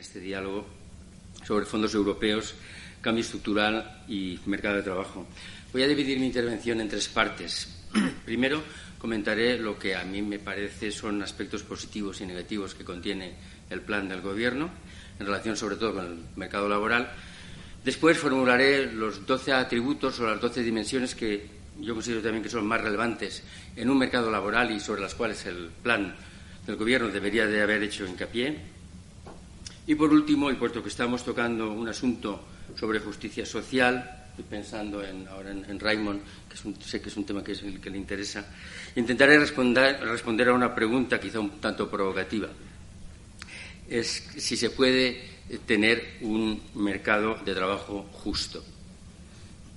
este diálogo sobre fondos europeos, cambio estructural y mercado de trabajo. Voy a dividir mi intervención en tres partes. Primero, comentaré lo que a mí me parece son aspectos positivos y negativos que contiene el plan del Gobierno, en relación sobre todo con el mercado laboral. Después formularé los 12 atributos o las 12 dimensiones que yo considero también que son más relevantes en un mercado laboral y sobre las cuales el plan del Gobierno debería de haber hecho hincapié. Y por último, y puesto que estamos tocando un asunto sobre justicia social, estoy pensando ahora en Raymond, sé que es un tema que es el que le interesa, intentaré responder a una pregunta quizá un tanto provocativa. Es si se puede tener un mercado de trabajo justo.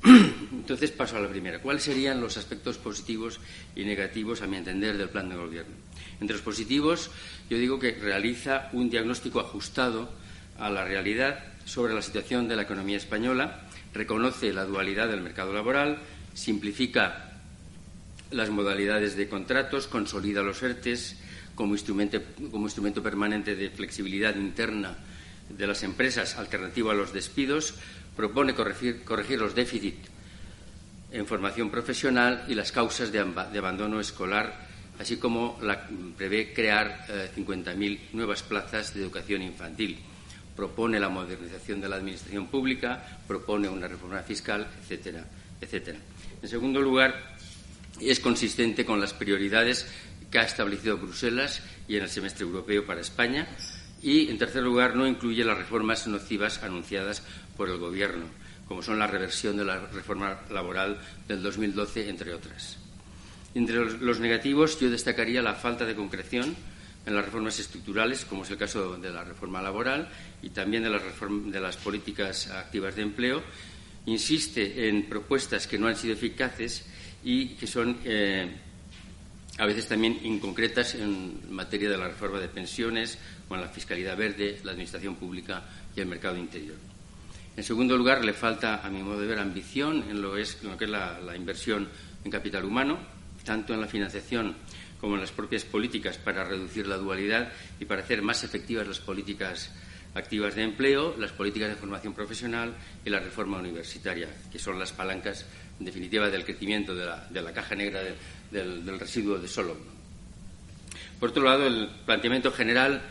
Entonces paso a la primera. ¿Cuáles serían los aspectos positivos y negativos, a mi entender, del plan de Gobierno? Entre los positivos, yo digo que realiza un diagnóstico ajustado a la realidad sobre la situación de la economía española, reconoce la dualidad del mercado laboral, simplifica las modalidades de contratos, consolida los ERTEs como instrumento permanente de flexibilidad interna de las empresas, alternativo a los despidos, propone corregir los déficits en formación profesional y las causas de abandono escolar, así como prevé crear 50.000 nuevas plazas de educación infantil. Propone la modernización de la administración pública, propone una reforma fiscal, etcétera, etcétera. En segundo lugar, es consistente con las prioridades que ha establecido Bruselas y en el semestre europeo para España. Y, en tercer lugar, no incluye las reformas nocivas anunciadas por el Gobierno, como son la reversión de la reforma laboral del 2012, entre otras. Entre los negativos, yo destacaría la falta de concreción en las reformas estructurales, como es el caso de la reforma laboral y también de las políticas activas de empleo. Insiste en propuestas que no han sido eficaces y que son a veces también inconcretas en materia de la reforma de pensiones, con la fiscalidad verde, la administración pública y el mercado interior. En segundo lugar, le falta, a mi modo de ver, ambición en lo que es la inversión en capital humano, tanto en la financiación como en las propias políticas para reducir la dualidad y para hacer más efectivas las políticas activas de empleo, las políticas de formación profesional y la reforma universitaria, que son las palancas, en definitiva, del crecimiento de la caja negra del residuo de Solomon. Por otro lado, el planteamiento general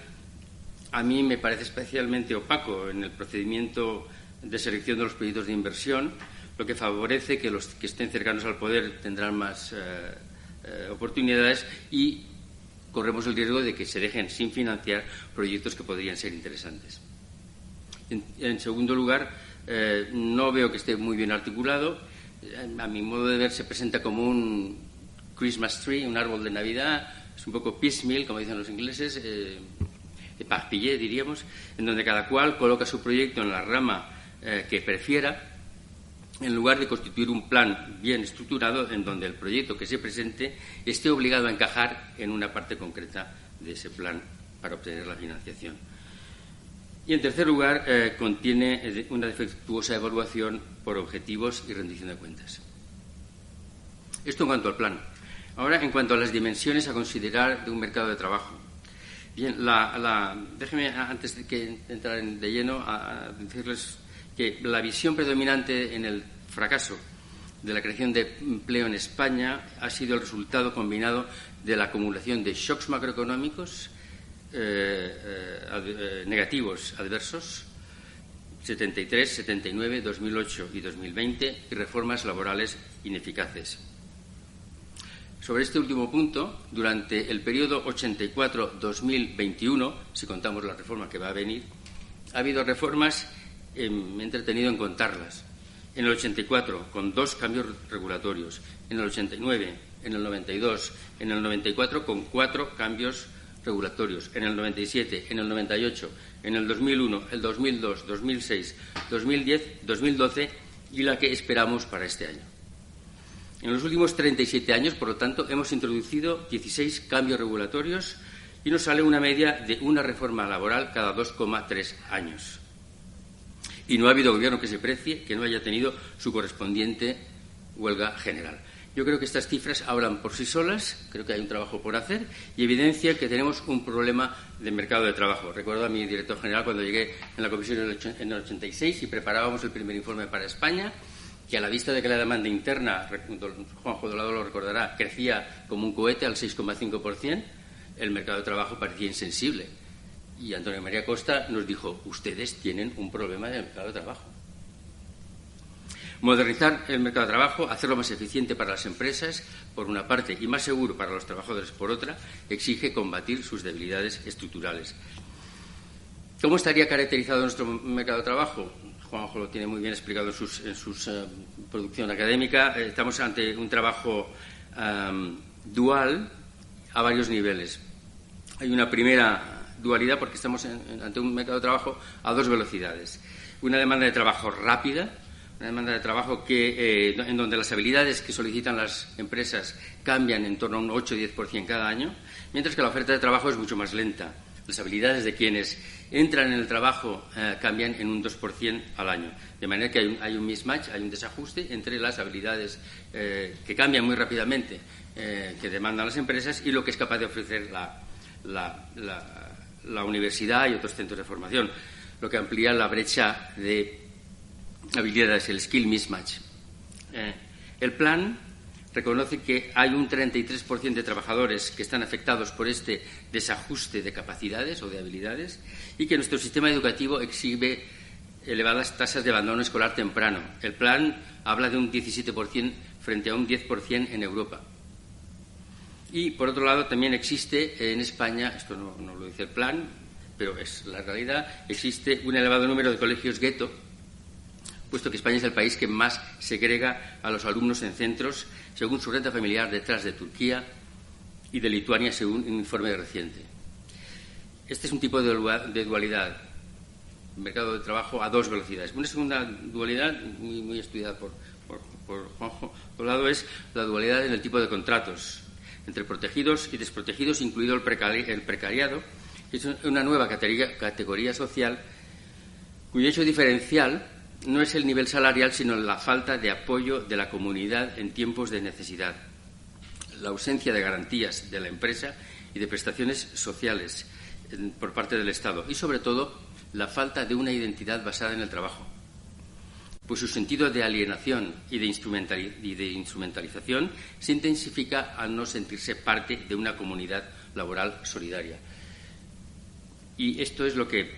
a mí me parece especialmente opaco en el procedimiento de selección de los proyectos de inversión, lo que favorece que los que estén cercanos al poder tendrán más oportunidades y corremos el riesgo de que se dejen sin financiar proyectos que podrían ser interesantes. En segundo lugar, no veo que esté muy bien articulado. A mi modo de ver, se presenta como un Christmas tree, un árbol de Navidad. Es un poco piecemeal, como dicen los ingleses, éparpillé, diríamos, en donde cada cual coloca su proyecto en la rama que prefiera, en lugar de constituir un plan bien estructurado en donde el proyecto que se presente esté obligado a encajar en una parte concreta de ese plan para obtener la financiación. Y, en tercer lugar, contiene una defectuosa evaluación por objetivos y rendición de cuentas. Esto en cuanto al plan. Ahora, en cuanto a las dimensiones a considerar de un mercado de trabajo. Bien, déjeme, antes de que entrar de lleno, a decirles que la visión predominante en el fracaso de la creación de empleo en España ha sido el resultado combinado de la acumulación de shocks macroeconómicos negativos, adversos, 73, 79, 2008 y 2020, y reformas laborales ineficaces. Sobre este último punto, durante el periodo 84-2021, si contamos la reforma que va a venir, ha habido reformas. Me he entretenido en contarlas. En el 84, con 2 cambios regulatorios. En el 89, en el 92, en el 94, con 4 cambios regulatorios. En el 97, en el 98, en el 2001, el 2002, 2006, 2010, 2012 y la que esperamos para este año. En los últimos 37 años, por lo tanto, hemos introducido 16 cambios regulatorios y nos sale una media de una reforma laboral cada 2,3 años. Y no ha habido gobierno que se precie que no haya tenido su correspondiente huelga general. Yo creo que estas cifras hablan por sí solas, creo que hay un trabajo por hacer y evidencia que tenemos un problema de mercado de trabajo. Recuerdo a mi director general cuando llegué en la comisión en el 86 y preparábamos el primer informe para España, que a la vista de que la demanda interna, Juanjo Dolado lo recordará, crecía como un cohete al 6,5%, el mercado de trabajo parecía insensible. Y Antonio María Costa nos dijo, ustedes tienen un problema de mercado de trabajo. Modernizar el mercado de trabajo, hacerlo más eficiente para las empresas, por una parte, y más seguro para los trabajadores, por otra, exige combatir sus debilidades estructurales. ¿Cómo estaría caracterizado nuestro mercado de trabajo? Juanjo lo tiene muy bien explicado en su producción académica. Estamos ante un trabajo dual a varios niveles. Hay una primera dualidad porque estamos ante un mercado de trabajo a dos velocidades. Una demanda de trabajo rápida, una demanda de trabajo en donde las habilidades que solicitan las empresas cambian en torno a un 8 o 10% cada año, mientras que la oferta de trabajo es mucho más lenta. Las habilidades de quienes entran en el trabajo cambian en un 2% al año. De manera que hay un mismatch, hay un desajuste entre las habilidades que cambian muy rápidamente, que demandan las empresas, y lo que es capaz de ofrecer la universidad y otros centros de formación, lo que amplía la brecha de habilidades, el skill mismatch. El plan reconoce que hay un 33% de trabajadores que están afectados por este desajuste de capacidades o de habilidades y que nuestro sistema educativo exhibe elevadas tasas de abandono escolar temprano. El plan habla de un 17% frente a un 10% en Europa. Y, por otro lado, también existe en España, esto no lo dice el plan, pero es la realidad, existe un elevado número de colegios gueto, puesto que España es el país que más segrega a los alumnos en centros, según su renta familiar, detrás de Turquía y de Lituania, según un informe reciente. Este es un tipo de dualidad, mercado de trabajo a dos velocidades. Una segunda dualidad, muy estudiada por Juanjo Dolado, es la dualidad en el tipo de contratos, entre protegidos y desprotegidos, incluido el precariado, que es una nueva categoría social cuyo hecho diferencial no es el nivel salarial, sino la falta de apoyo de la comunidad en tiempos de necesidad, la ausencia de garantías de la empresa y de prestaciones sociales por parte del Estado y, sobre todo, la falta de una identidad basada en el trabajo, pues su sentido de alienación y de instrumentalización se intensifica al no sentirse parte de una comunidad laboral solidaria. Y esto es lo que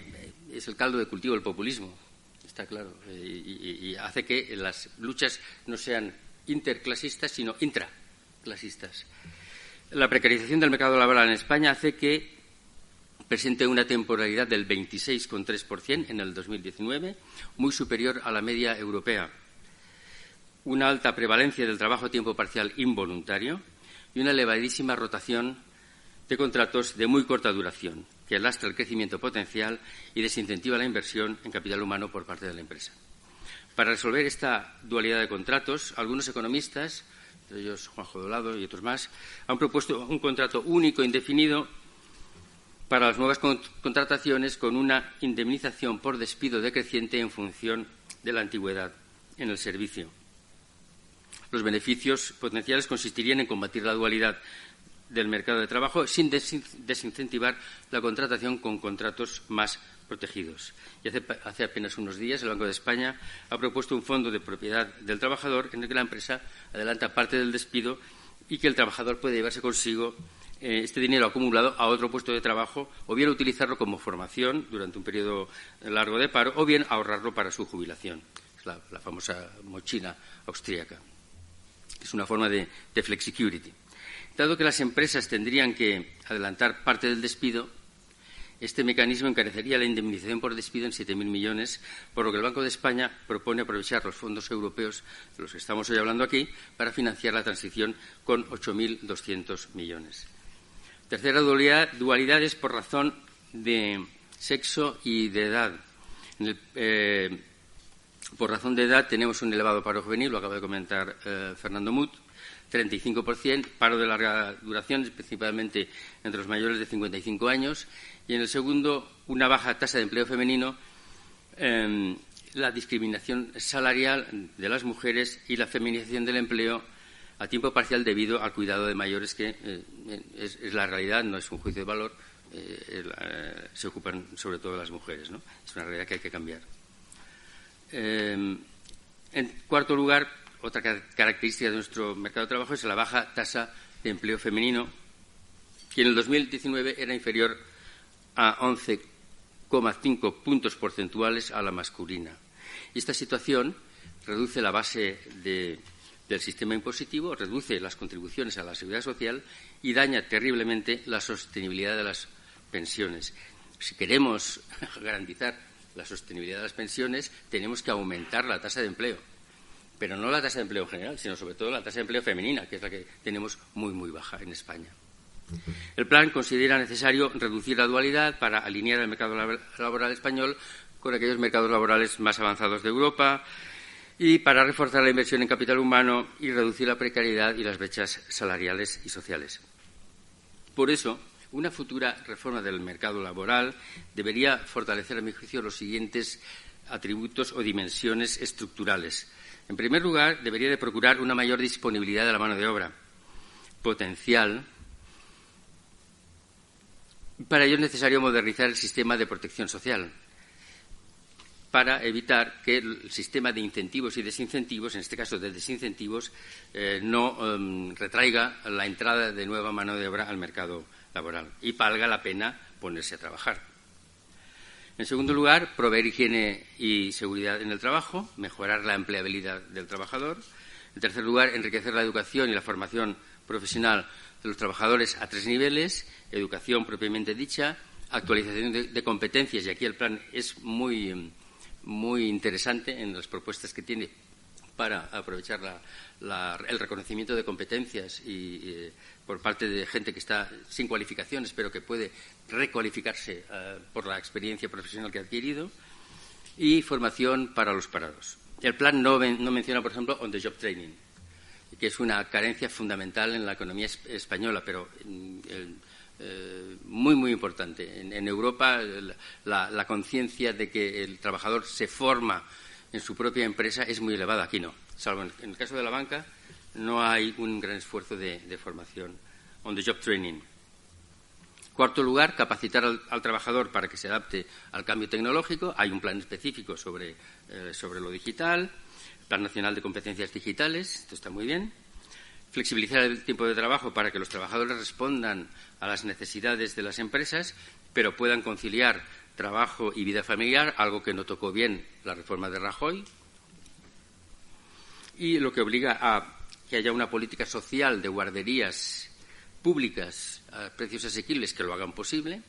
es el caldo de cultivo del populismo. Está claro, y hace que las luchas no sean interclasistas, sino intraclasistas. La precarización del mercado laboral en España hace que presente una temporalidad del 26,3% en el 2019, muy superior a la media europea. Una alta prevalencia del trabajo a tiempo parcial involuntario y una elevadísima rotación de contratos de muy corta duración, que lastra el crecimiento potencial y desincentiva la inversión en capital humano por parte de la empresa. Para resolver esta dualidad de contratos, algunos economistas, entre ellos Juanjo Dolado y otros más, han propuesto un contrato único indefinido para las nuevas contrataciones con una indemnización por despido decreciente en función de la antigüedad en el servicio. Los beneficios potenciales consistirían en combatir la dualidad del mercado de trabajo sin desincentivar la contratación con contratos más protegidos. Y hace apenas unos días el Banco de España ha propuesto un fondo de propiedad del trabajador en el que la empresa adelanta parte del despido y que el trabajador puede llevarse consigo este dinero acumulado a otro puesto de trabajo o bien utilizarlo como formación durante un periodo largo de paro o bien ahorrarlo para su jubilación. Es la famosa mochila austríaca. Es una forma de flexicurity. Dado que las empresas tendrían que adelantar parte del despido, este mecanismo encarecería la indemnización por despido en 7.000 millones, por lo que el Banco de España propone aprovechar los fondos europeos de los que estamos hoy hablando aquí para financiar la transición con 8.200 millones. Tercera dualidad es por razón de sexo y de edad. Por razón de edad tenemos un elevado paro juvenil, lo acaba de comentar Fernando Mut, 35%, paro de larga duración, principalmente entre los mayores de 55 años, y en el segundo, una baja tasa de empleo femenino, la discriminación salarial de las mujeres y la feminización del empleo a tiempo parcial debido al cuidado de mayores, que es la realidad, no es un juicio de valor. Se ocupan sobre todo las mujeres, ¿no? Es una realidad que hay que cambiar. En cuarto lugar, otra característica de nuestro mercado de trabajo es la baja tasa de empleo femenino, que en el 2019 era inferior a 11,5 puntos porcentuales a la masculina. Y esta situación reduce la base del sistema impositivo, reduce las contribuciones a la seguridad social y daña terriblemente la sostenibilidad de las pensiones. Si queremos garantizar la sostenibilidad de las pensiones, tenemos que aumentar la tasa de empleo, pero no la tasa de empleo en general, sino sobre todo la tasa de empleo femenina, que es la que tenemos muy, muy baja en España. El plan considera necesario reducir la dualidad para alinear el mercado laboral español con aquellos mercados laborales más avanzados de Europa y para reforzar la inversión en capital humano y reducir la precariedad y las brechas salariales y sociales. Por eso, una futura reforma del mercado laboral debería fortalecer, a mi juicio, los siguientes atributos o dimensiones estructurales. En primer lugar, debería de procurar una mayor disponibilidad de la mano de obra potencial. Para ello es necesario modernizar el sistema de protección social para evitar que el sistema de incentivos y desincentivos, en este caso de desincentivos, no retraiga la entrada de nueva mano de obra al mercado laboral y valga la pena ponerse a trabajar. En segundo lugar, proveer higiene y seguridad en el trabajo, mejorar la empleabilidad del trabajador. En tercer lugar, enriquecer la educación y la formación profesional de los trabajadores a 3 niveles: educación propiamente dicha, actualización de competencias, y aquí el plan es muy interesante en las propuestas que tiene para aprovechar el reconocimiento de competencias por parte de gente que está sin cualificaciones, pero que puede recualificarse por la experiencia profesional que ha adquirido, y formación para los parados. El plan no menciona, por ejemplo, on-the-job training, que es una carencia fundamental en la economía española, pero muy, muy importante. En Europa, la conciencia de que el trabajador se forma en su propia empresa es muy elevada. Aquí no. Salvo en el caso de la banca, no hay un gran esfuerzo de formación on the job training. Cuarto lugar, capacitar al trabajador para que se adapte al cambio tecnológico. Hay un plan específico sobre lo digital, Plan Nacional de Competencias Digitales, esto está muy bien. Flexibilizar el tiempo de trabajo para que los trabajadores respondan a las necesidades de las empresas, pero puedan conciliar trabajo y vida familiar, algo que no tocó bien la reforma de Rajoy, y lo que obliga a que haya una política social de guarderías públicas a precios asequibles que lo hagan posible.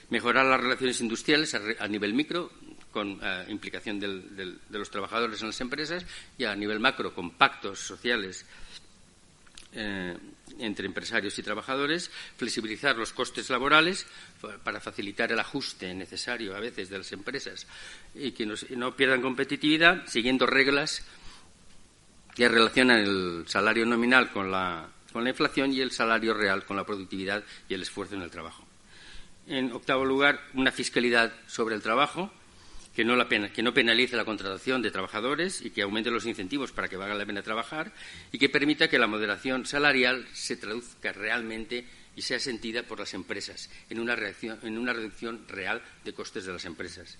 Mejorar las relaciones industriales a nivel micro, con implicación de los trabajadores en las empresas, y a nivel macro, con pactos sociales entre empresarios y trabajadores. Flexibilizar los costes laborales para facilitar el ajuste necesario a veces de las empresas y que no pierdan competitividad, siguiendo reglas que relacionan el salario nominal con la inflación y el salario real con la productividad y el esfuerzo en el trabajo. En octavo lugar, una fiscalidad sobre el trabajo que no penalice la contratación de trabajadores y que aumente los incentivos para que valga la pena trabajar, y que permita que la moderación salarial se traduzca realmente y sea sentida por las empresas en una reducción real de costes de las empresas.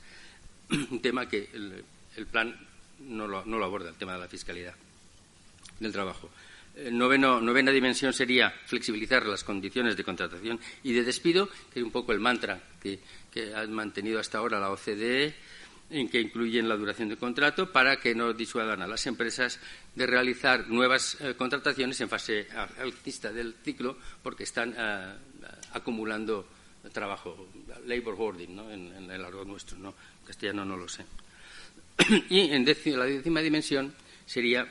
Un tema que el plan no lo aborda, el tema de la fiscalidad del trabajo. Novena dimensión sería flexibilizar las condiciones de contratación y de despido, que es un poco el mantra que ha mantenido hasta ahora la OCDE, en que incluyen la duración del contrato, para que no disuadan a las empresas de realizar nuevas contrataciones en fase alcista del ciclo, porque están acumulando trabajo, labor hoarding, ¿no? En el argot nuestro, ¿no? En castellano no lo sé. Y la décima dimensión sería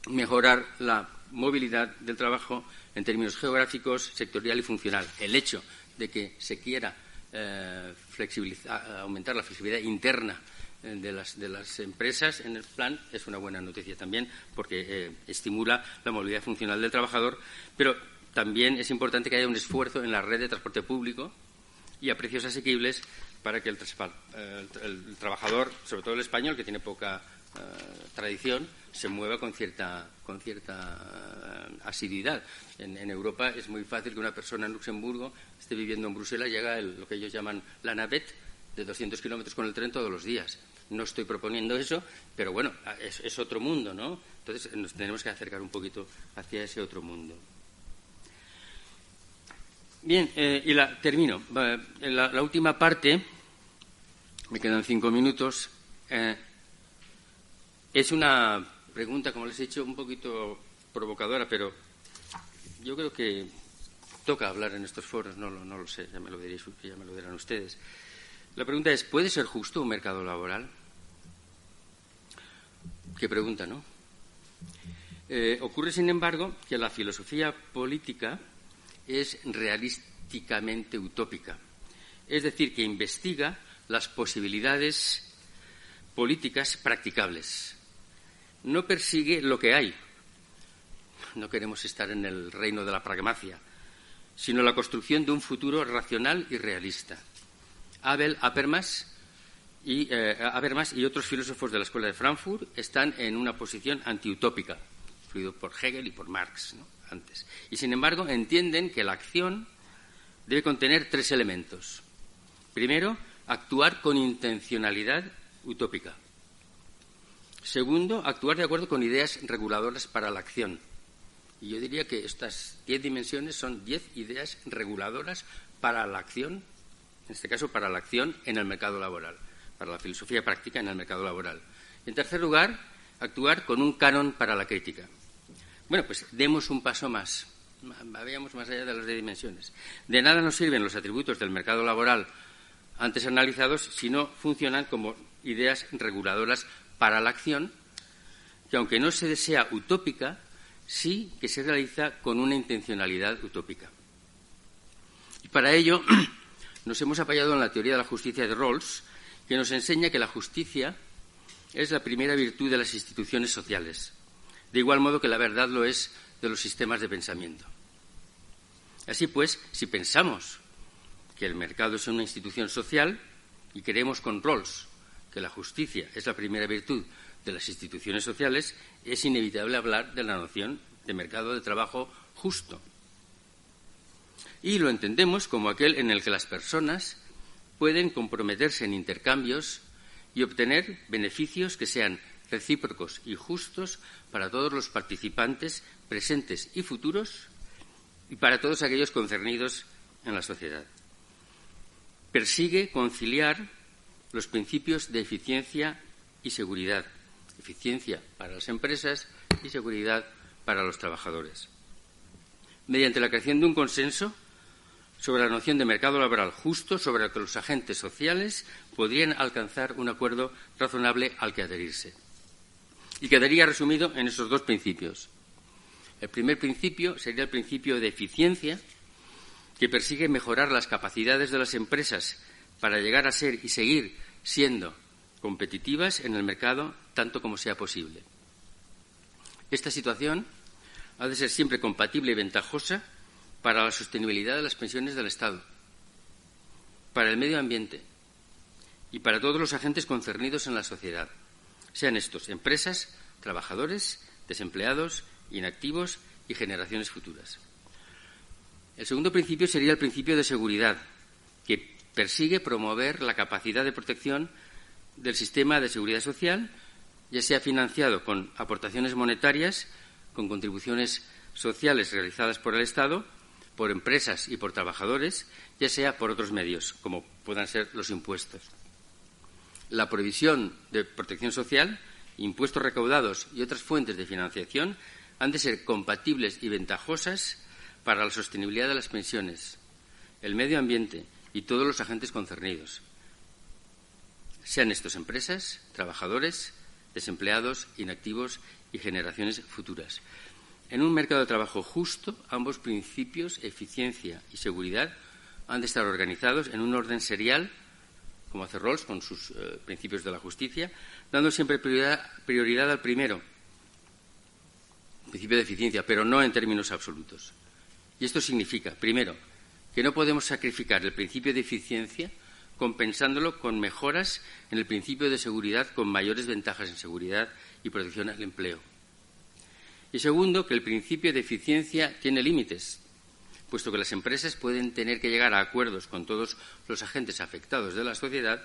mejorar la movilidad del trabajo en términos geográficos, sectorial y funcional. El hecho de que se quiera aumentar la flexibilidad interna de las empresas en el plan es una buena noticia también, porque estimula la movilidad funcional del trabajador, pero también es importante que haya un esfuerzo en la red de transporte público y a precios asequibles para que el trabajador, sobre todo el español, que tiene poca tradición, se mueva con cierta asiduidad. En Europa es muy fácil que una persona en Luxemburgo esté viviendo en Bruselas y haga lo que ellos llaman la navette de 200 kilómetros con el tren todos los días. No estoy proponiendo eso, pero bueno, es otro mundo, ¿no? Entonces nos tenemos que acercar un poquito hacia ese otro mundo. Bien, termino. La última parte, me quedan 5 minutos, es una pregunta, como les he dicho, un poquito provocadora, pero yo creo que toca hablar en estos foros, no lo sé, ya me lo dirán ustedes. La pregunta es, ¿puede ser justo un mercado laboral? Qué pregunta, ¿no? Ocurre, sin embargo, que la filosofía política es realísticamente utópica. Es decir, que investiga las posibilidades políticas practicables. No persigue lo que hay. No queremos estar en el reino de la pragmacia, sino la construcción de un futuro racional y realista. Habermas y otros filósofos de la Escuela de Frankfurt están en una posición antiutópica, influido por Hegel y por Marx, ¿no? Antes. Y, sin embargo, entienden que la acción debe contener 3 elementos. Primero, actuar con intencionalidad utópica. Segundo, actuar de acuerdo con ideas reguladoras para la acción. Y yo diría que estas 10 dimensiones son 10 ideas reguladoras para la acción, en este caso para la acción en el mercado laboral, para la filosofía práctica en el mercado laboral. En tercer lugar, actuar con un canon para la crítica. Bueno, pues demos un paso más, vayamos más allá de las 10 dimensiones. De nada nos sirven los atributos del mercado laboral antes analizados si no funcionan como ideas reguladoras para la acción, que aunque no se desea utópica, sí que se realiza con una intencionalidad utópica. Y para ello nos hemos apoyado en la teoría de la justicia de Rawls, que nos enseña que la justicia es la primera virtud de las instituciones sociales, de igual modo que la verdad lo es de los sistemas de pensamiento. Así pues, si pensamos que el mercado es una institución social y creemos con Rawls que la justicia es la primera virtud de las instituciones sociales, es inevitable hablar de la noción de mercado de trabajo justo. Y lo entendemos como aquel en el que las personas pueden comprometerse en intercambios y obtener beneficios que sean recíprocos y justos para todos los participantes presentes y futuros y para todos aquellos concernidos en la sociedad. Persigue conciliar los principios de eficiencia y seguridad. Eficiencia para las empresas y seguridad para los trabajadores. Mediante la creación de un consenso sobre la noción de mercado laboral justo, sobre el que los agentes sociales podrían alcanzar un acuerdo razonable al que adherirse. Y quedaría resumido en esos 2 principios. El primer principio sería el principio de eficiencia, que persigue mejorar las capacidades de las empresas para llegar a ser y seguir siendo competitivas en el mercado tanto como sea posible. Esta situación ha de ser siempre compatible y ventajosa para la sostenibilidad de las pensiones del Estado, para el medio ambiente y para todos los agentes concernidos en la sociedad, sean estos empresas, trabajadores, desempleados, inactivos y generaciones futuras. El segundo principio sería el principio de seguridad, que persigue promover la capacidad de protección del sistema de seguridad social, ya sea financiado con aportaciones monetarias, con contribuciones sociales realizadas por el Estado, por empresas y por trabajadores, ya sea por otros medios, como puedan ser los impuestos. La provisión de protección social, impuestos recaudados y otras fuentes de financiación han de ser compatibles y ventajosas para la sostenibilidad de las pensiones, el medio ambiente y todos los agentes concernidos, sean estos empresas, trabajadores, desempleados, inactivos y generaciones futuras. En un mercado de trabajo justo, ambos principios, eficiencia y seguridad, han de estar organizados en un orden serial, como hace Rawls con sus principios de la justicia, dando siempre prioridad al primero, principio de eficiencia, pero no en términos absolutos. Y esto significa, primero, que no podemos sacrificar el principio de eficiencia compensándolo con mejoras en el principio de seguridad, con mayores ventajas en seguridad y protección al empleo. Y segundo, que el principio de eficiencia tiene límites, puesto que las empresas pueden tener que llegar a acuerdos con todos los agentes afectados de la sociedad,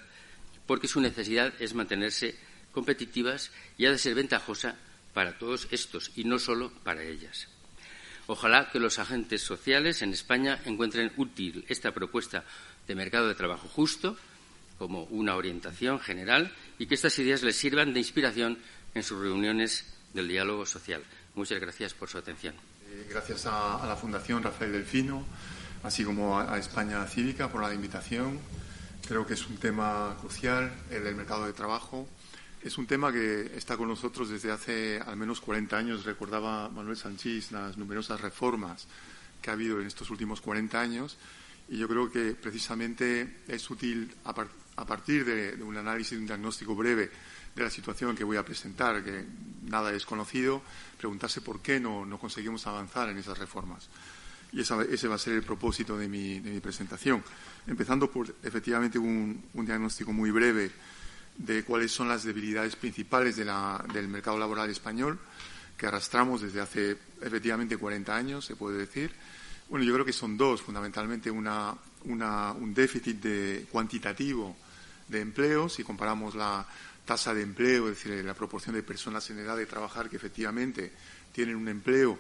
porque su necesidad es mantenerse competitivas y ha de ser ventajosa para todos estos y no solo para ellas. Ojalá que los agentes sociales en España encuentren útil esta propuesta de mercado de trabajo justo como una orientación general y que estas ideas les sirvan de inspiración en sus reuniones del diálogo social. Muchas gracias por su atención. Gracias a la Fundación Rafael Delfino, así como a España Cívica por la invitación. Creo que es un tema crucial, el del mercado de trabajo. Es un tema que está con nosotros desde hace al menos 40 años. Recordaba Manuel Sanchís las numerosas reformas que ha habido en estos últimos 40 años y yo creo que precisamente es útil a partir de un análisis, de un diagnóstico breve de la situación que voy a presentar, que nada es conocido, preguntarse por qué no conseguimos avanzar en esas reformas. Y ese va a ser el propósito de mi presentación. Empezando por, efectivamente, un diagnóstico muy breve de cuáles son las debilidades principales del mercado laboral español, que arrastramos desde hace, efectivamente, 40 años, se puede decir. Bueno, yo creo que son dos, fundamentalmente, un déficit cuantitativo de empleo, si comparamos la tasa de empleo, es decir, la proporción de personas en edad de trabajar que efectivamente tienen un empleo,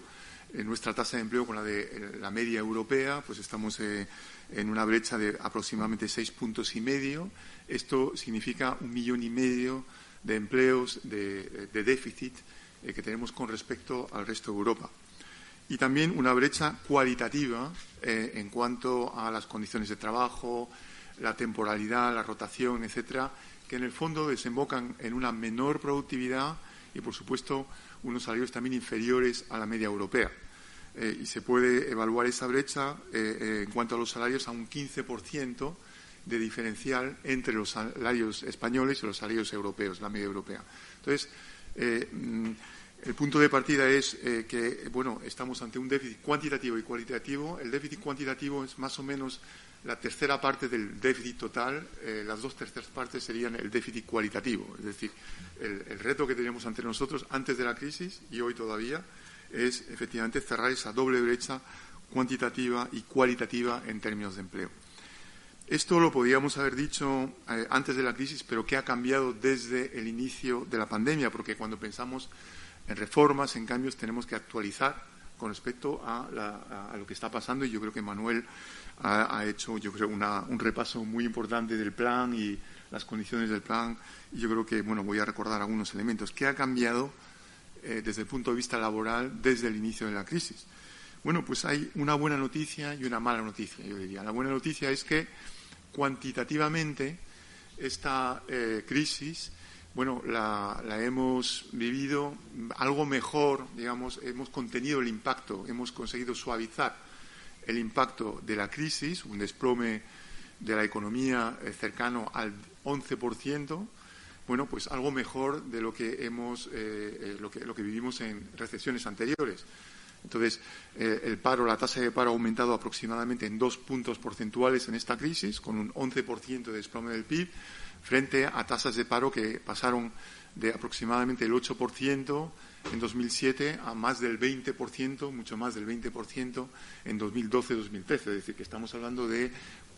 nuestra tasa de empleo con la de la media europea, pues estamos en una brecha de aproximadamente 6,5 puntos. Esto significa 1,5 millones de empleos de déficit que tenemos con respecto al resto de Europa. Y también una brecha cualitativa en cuanto a las condiciones de trabajo, la temporalidad, la rotación, etcétera, que en el fondo desembocan en una menor productividad y, por supuesto, unos salarios también inferiores a la media europea. Y se puede evaluar esa brecha en cuanto a los salarios a un 15% de diferencial entre los salarios españoles y los salarios europeos, la media europea. Entonces, el punto de partida es que, bueno, estamos ante un déficit cuantitativo y cualitativo. El déficit cuantitativo es más o menos la tercera parte del déficit total. Las dos terceras partes serían el déficit cualitativo. Es decir, el reto que tenemos ante nosotros antes de la crisis y hoy todavía es efectivamente cerrar esa doble brecha cuantitativa y cualitativa en términos de empleo. Esto lo podíamos haber dicho antes de la crisis, pero ¿qué ha cambiado desde el inicio de la pandemia? Porque cuando pensamos en reformas, en cambios, tenemos que actualizar con respecto a lo que está pasando, y yo creo que Manuel ha hecho, yo creo, un repaso muy importante del plan y las condiciones del plan, y yo creo que, bueno, voy a recordar algunos elementos. ¿Qué ha cambiado desde el punto de vista laboral desde el inicio de la crisis? Bueno, pues hay una buena noticia y una mala noticia, yo diría. La buena noticia es que cuantitativamente esta crisis, bueno, la hemos vivido algo mejor, digamos, hemos contenido el impacto, hemos conseguido suavizar el impacto de la crisis, un desplome de la economía cercano al 11%, bueno, pues algo mejor de lo que lo que vivimos en recesiones anteriores. Entonces, el paro, la tasa de paro ha aumentado aproximadamente en 2 puntos porcentuales en esta crisis, con un 11% de desplome del PIB, frente a tasas de paro que pasaron de aproximadamente el 8% en 2007 a más del 20%, mucho más del 20% en 2012-2013. Es decir, que estamos hablando de,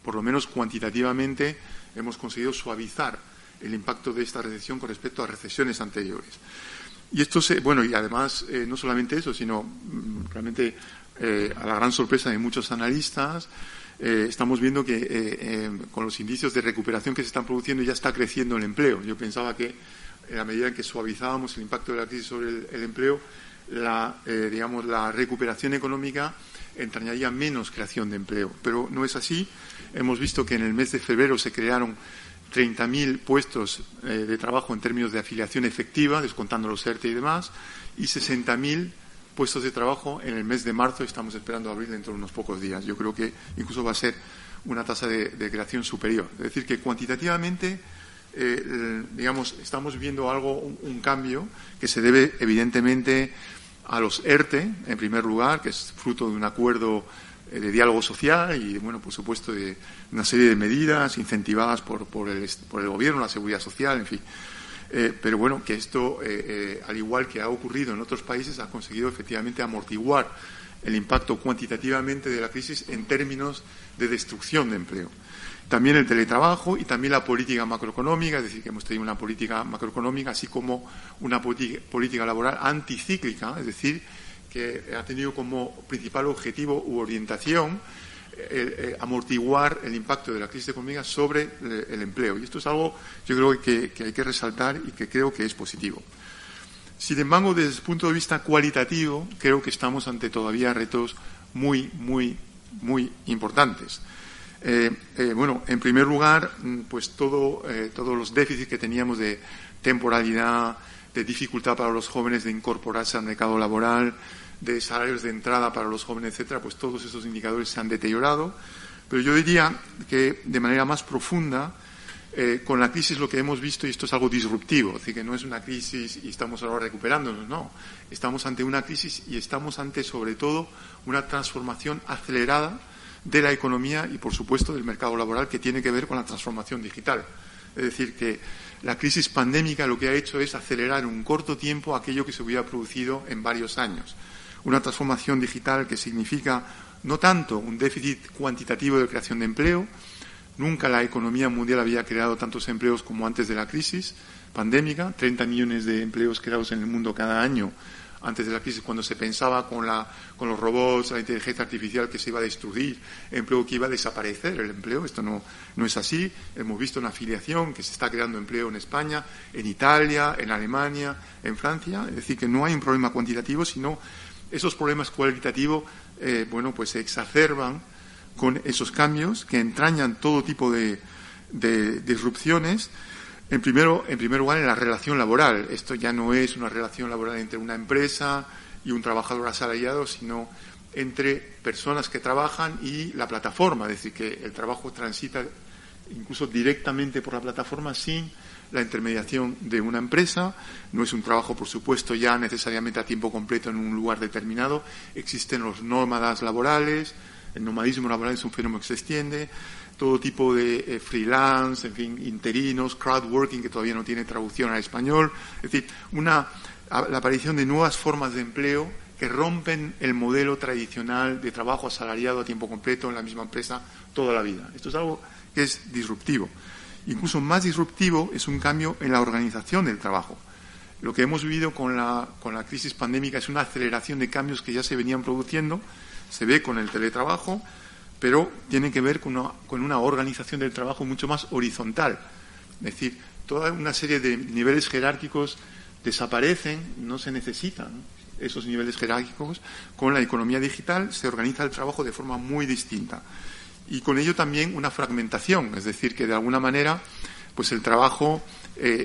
por lo menos cuantitativamente, hemos conseguido suavizar el impacto de esta recesión con respecto a recesiones anteriores. Y esto y además no solamente eso, sino realmente a la gran sorpresa de muchos analistas, estamos viendo que con los indicios de recuperación que se están produciendo ya está creciendo el empleo. Yo pensaba que en la medida en que suavizábamos el impacto de la crisis sobre el empleo, la recuperación económica entrañaría menos creación de empleo. Pero no es así. Hemos visto que en el mes de febrero se crearon 30.000 puestos de trabajo en términos de afiliación efectiva, descontando los ERTE y demás, y 60.000 puestos de trabajo en el mes de marzo. Estamos esperando abrir dentro de unos pocos días. Yo creo que incluso va a ser una tasa de creación superior. Es decir, que cuantitativamente, estamos viendo un cambio que se debe evidentemente a los ERTE, en primer lugar, que es fruto de un acuerdo de diálogo social y, bueno, por supuesto, de una serie de medidas incentivadas por el gobierno, la seguridad social, en fin. Pero bueno, que esto, al igual que ha ocurrido en otros países, ha conseguido efectivamente amortiguar el impacto cuantitativamente de la crisis en términos de destrucción de empleo. También el teletrabajo y también la política macroeconómica, es decir, que hemos tenido una política macroeconómica, así como una política laboral anticíclica, es decir, que ha tenido como principal objetivo u orientación amortiguar el impacto de la crisis económica sobre el empleo. Y esto es algo, yo creo que hay que resaltar y que creo que es positivo. Sin embargo, desde el punto de vista cualitativo, creo que estamos ante todavía retos muy, muy, muy importantes. Bueno, en primer lugar, pues todos los déficits que teníamos de temporalidad, de dificultad para los jóvenes de incorporarse al mercado laboral, de salarios de entrada para los jóvenes, etcétera, pues todos esos indicadores se han deteriorado. Pero yo diría que de manera más profunda, con la crisis lo que hemos visto, y esto es algo disruptivo, es decir, que no es una crisis y estamos ahora recuperándonos, no. Estamos ante una crisis y estamos ante, sobre todo, una transformación acelerada de la economía y, por supuesto, del mercado laboral, que tiene que ver con la transformación digital. Es decir, que la crisis pandémica lo que ha hecho es acelerar en un corto tiempo aquello que se hubiera producido en varios años. Una transformación digital que significa no tanto un déficit cuantitativo de creación de empleo. Nunca la economía mundial había creado tantos empleos como antes de la crisis pandémica, 30 millones de empleos creados en el mundo cada año antes de la crisis, cuando se pensaba con los robots, la inteligencia artificial, que se iba a destruir empleo, que iba a desaparecer el empleo. Esto no es así. Hemos visto una afiliación que se está creando empleo en España, en Italia, en Alemania, en Francia. Es decir, que no hay un problema cuantitativo, sino esos problemas cualitativos, pues se exacerban con esos cambios que entrañan todo tipo de disrupciones. En primer lugar, en la relación laboral. Esto ya no es una relación laboral entre una empresa y un trabajador asalariado, sino entre personas que trabajan y la plataforma. Es decir, que el trabajo transita incluso directamente por la plataforma sin la intermediación de una empresa. No es un trabajo, por supuesto, ya necesariamente a tiempo completo en un lugar determinado. Existen los nómadas laborales. El nomadismo laboral es un fenómeno que se extiende. Todo tipo de freelance, en fin, interinos, crowdworking, que todavía no tiene traducción al español. Es decir, la aparición de nuevas formas de empleo que rompen el modelo tradicional de trabajo asalariado a tiempo completo en la misma empresa toda la vida. Esto es algo que es disruptivo. Incluso más disruptivo es un cambio en la organización del trabajo. Lo que hemos vivido con la crisis pandémica es una aceleración de cambios que ya se venían produciendo. Se ve con el teletrabajo, pero tiene que ver con una organización del trabajo mucho más horizontal. Es decir, toda una serie de niveles jerárquicos desaparecen, no se necesitan esos niveles jerárquicos. Con la economía digital se organiza el trabajo de forma muy distinta. Y con ello también una fragmentación, es decir, que de alguna manera pues el trabajo,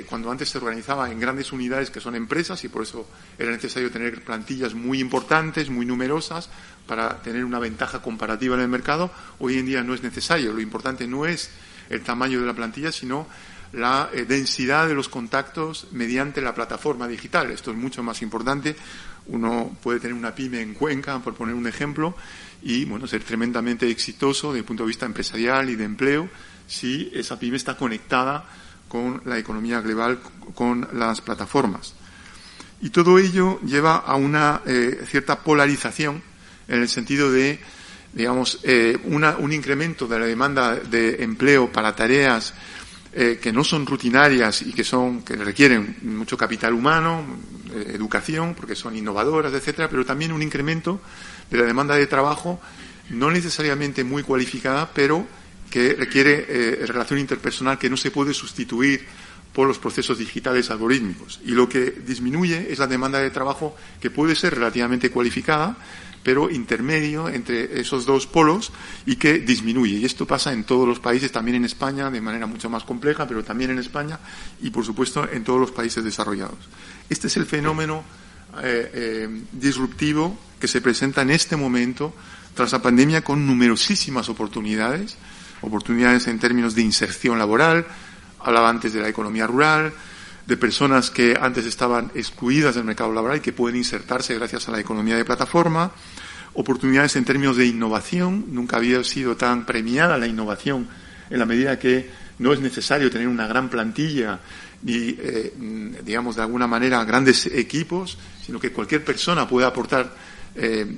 cuando antes se organizaba en grandes unidades que son empresas, y por eso era necesario tener plantillas muy importantes, muy numerosas, para tener una ventaja comparativa en el mercado, hoy en día no es necesario. Lo importante no es el tamaño de la plantilla, sino la densidad de los contactos mediante la plataforma digital. Esto es mucho más importante. Uno puede tener una pyme en Cuenca, por poner un ejemplo, y ser tremendamente exitoso desde el punto de vista empresarial y de empleo si esa pyme está conectada con la economía global, con las plataformas. Y todo ello lleva a una cierta polarización en el sentido de, un incremento de la demanda de empleo para tareas que no son rutinarias y que requieren mucho capital humano, educación, porque son innovadoras, etcétera, pero también un incremento de la demanda de trabajo no necesariamente muy cualificada, pero que requiere relación interpersonal que no se puede sustituir por los procesos digitales algorítmicos. Y lo que disminuye es la demanda de trabajo, que puede ser relativamente cualificada, pero intermedio entre esos dos polos, y que disminuye. Y esto pasa en todos los países, también en España, de manera mucho más compleja, pero también en España y, por supuesto, en todos los países desarrollados. Este es el fenómeno disruptivo que se presenta en este momento tras la pandemia, con numerosísimas oportunidades en términos de inserción laboral. Hablaba antes de la economía rural, de personas que antes estaban excluidas del mercado laboral y que pueden insertarse gracias a la economía de plataforma, oportunidades en términos de innovación. Nunca había sido tan premiada la innovación en la medida que no es necesario tener una gran plantilla ni, digamos, de alguna manera grandes equipos, sino que cualquier persona puede aportar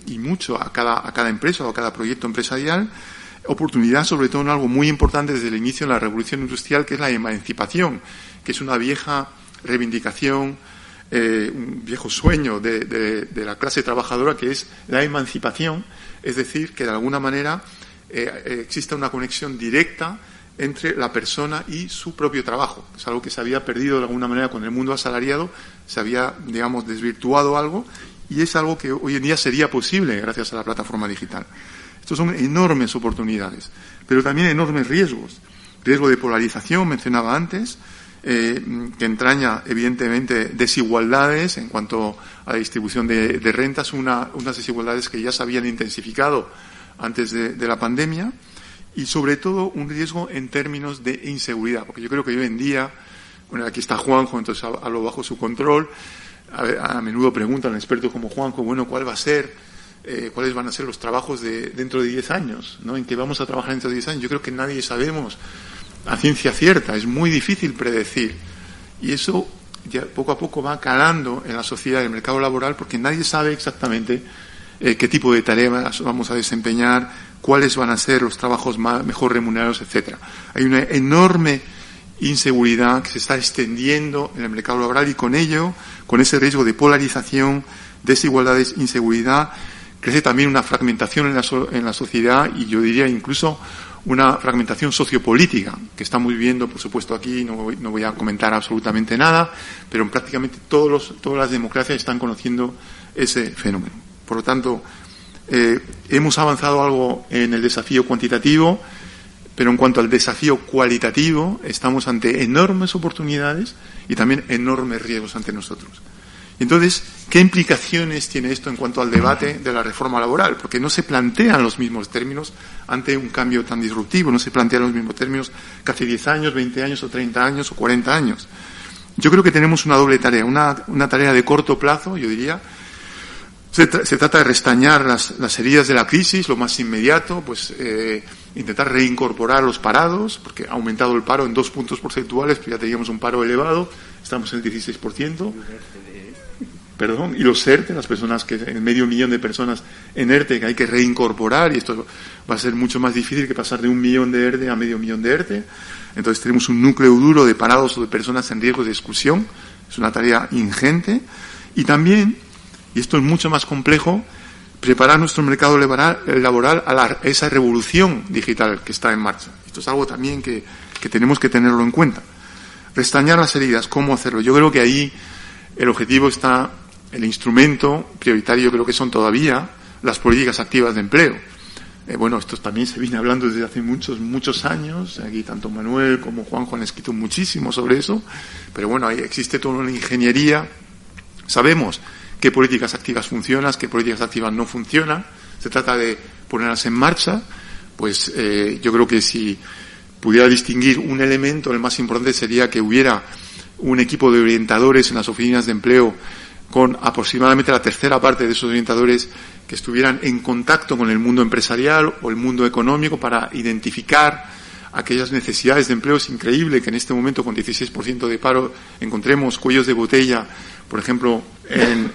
y mucho a cada empresa o a cada proyecto empresarial. Oportunidad, sobre todo, en algo muy importante desde el inicio de la revolución industrial, que es la emancipación, que es una vieja reivindicación, un viejo sueño de la clase trabajadora, que es la emancipación, es decir, que de alguna manera exista una conexión directa entre la persona y su propio trabajo. Es algo que se había perdido de alguna manera con el mundo asalariado, se había, digamos, desvirtuado algo, y es algo que hoy en día sería posible gracias a la plataforma digital. Estos son enormes oportunidades, pero también enormes riesgos. Riesgo de polarización, mencionaba antes, que entraña, evidentemente, desigualdades en cuanto a la distribución de rentas, unas desigualdades que ya se habían intensificado antes de la pandemia, y sobre todo un riesgo en términos de inseguridad, porque yo creo que hoy en día, bueno, aquí está Juanjo, entonces hablo bajo su control, a menudo preguntan expertos como Juanjo, bueno, ¿cuáles van a ser los trabajos dentro de 10 años? ¿No? ¿En qué vamos a trabajar dentro de 10 años? Yo creo que nadie sabemos a ciencia cierta, es muy difícil predecir. Y eso ya poco a poco va calando en la sociedad, en el mercado laboral, porque nadie sabe exactamente qué tipo de tareas vamos a desempeñar, cuáles van a ser los trabajos mejor remunerados, etcétera. Hay una enorme inseguridad que se está extendiendo en el mercado laboral y con ello, con ese riesgo de polarización, desigualdades, inseguridad, crece también una fragmentación en la sociedad y yo diría incluso una fragmentación sociopolítica que estamos viviendo, por supuesto, aquí. No voy a comentar absolutamente nada, pero en prácticamente todas las democracias están conociendo ese fenómeno. Por lo tanto, hemos avanzado algo en el desafío cuantitativo, pero en cuanto al desafío cualitativo, estamos ante enormes oportunidades y también enormes riesgos ante nosotros. Entonces, ¿qué implicaciones tiene esto en cuanto al debate de la reforma laboral? Porque no se plantean los mismos términos ante un cambio tan disruptivo, no se plantean los mismos términos que hace 10 años, 20 años, o 30 años, o 40 años. Yo creo que tenemos una doble tarea, una tarea de corto plazo, yo diría. Se trata de restañar las heridas de la crisis, lo más inmediato, pues intentar reincorporar los parados, porque ha aumentado el paro en 2 puntos porcentuales, pero ya teníamos un paro elevado, estamos en el 16%. Y los ERTE, las personas en 500.000 de personas en ERTE que hay que reincorporar, y esto va a ser mucho más difícil que pasar de 1 millón de ERTE a 500.000 de ERTE. Entonces tenemos un núcleo duro de parados o de personas en riesgo de exclusión. Es una tarea ingente. Y también, y esto es mucho más complejo, preparar nuestro mercado laboral a esa revolución digital que está en marcha. Esto es algo también que tenemos que tenerlo en cuenta. Restañar las heridas, ¿cómo hacerlo? Yo creo que ahí el objetivo está. El instrumento prioritario yo creo que son todavía las políticas activas de empleo. Esto también se viene hablando desde hace muchos años. Aquí tanto Manuel como Juanjo han escrito muchísimo sobre eso. Pero bueno, ahí existe toda una ingeniería. Sabemos qué políticas activas funcionan, qué políticas activas no funcionan. Se trata de ponerlas en marcha. Pues yo creo que si pudiera distinguir un elemento, el más importante sería que hubiera un equipo de orientadores en las oficinas de empleo con aproximadamente la tercera parte de esos orientadores que estuvieran en contacto con el mundo empresarial o el mundo económico para identificar aquellas necesidades de empleo. Es increíble que en este momento, con 16% de paro, encontremos cuellos de botella, por ejemplo, en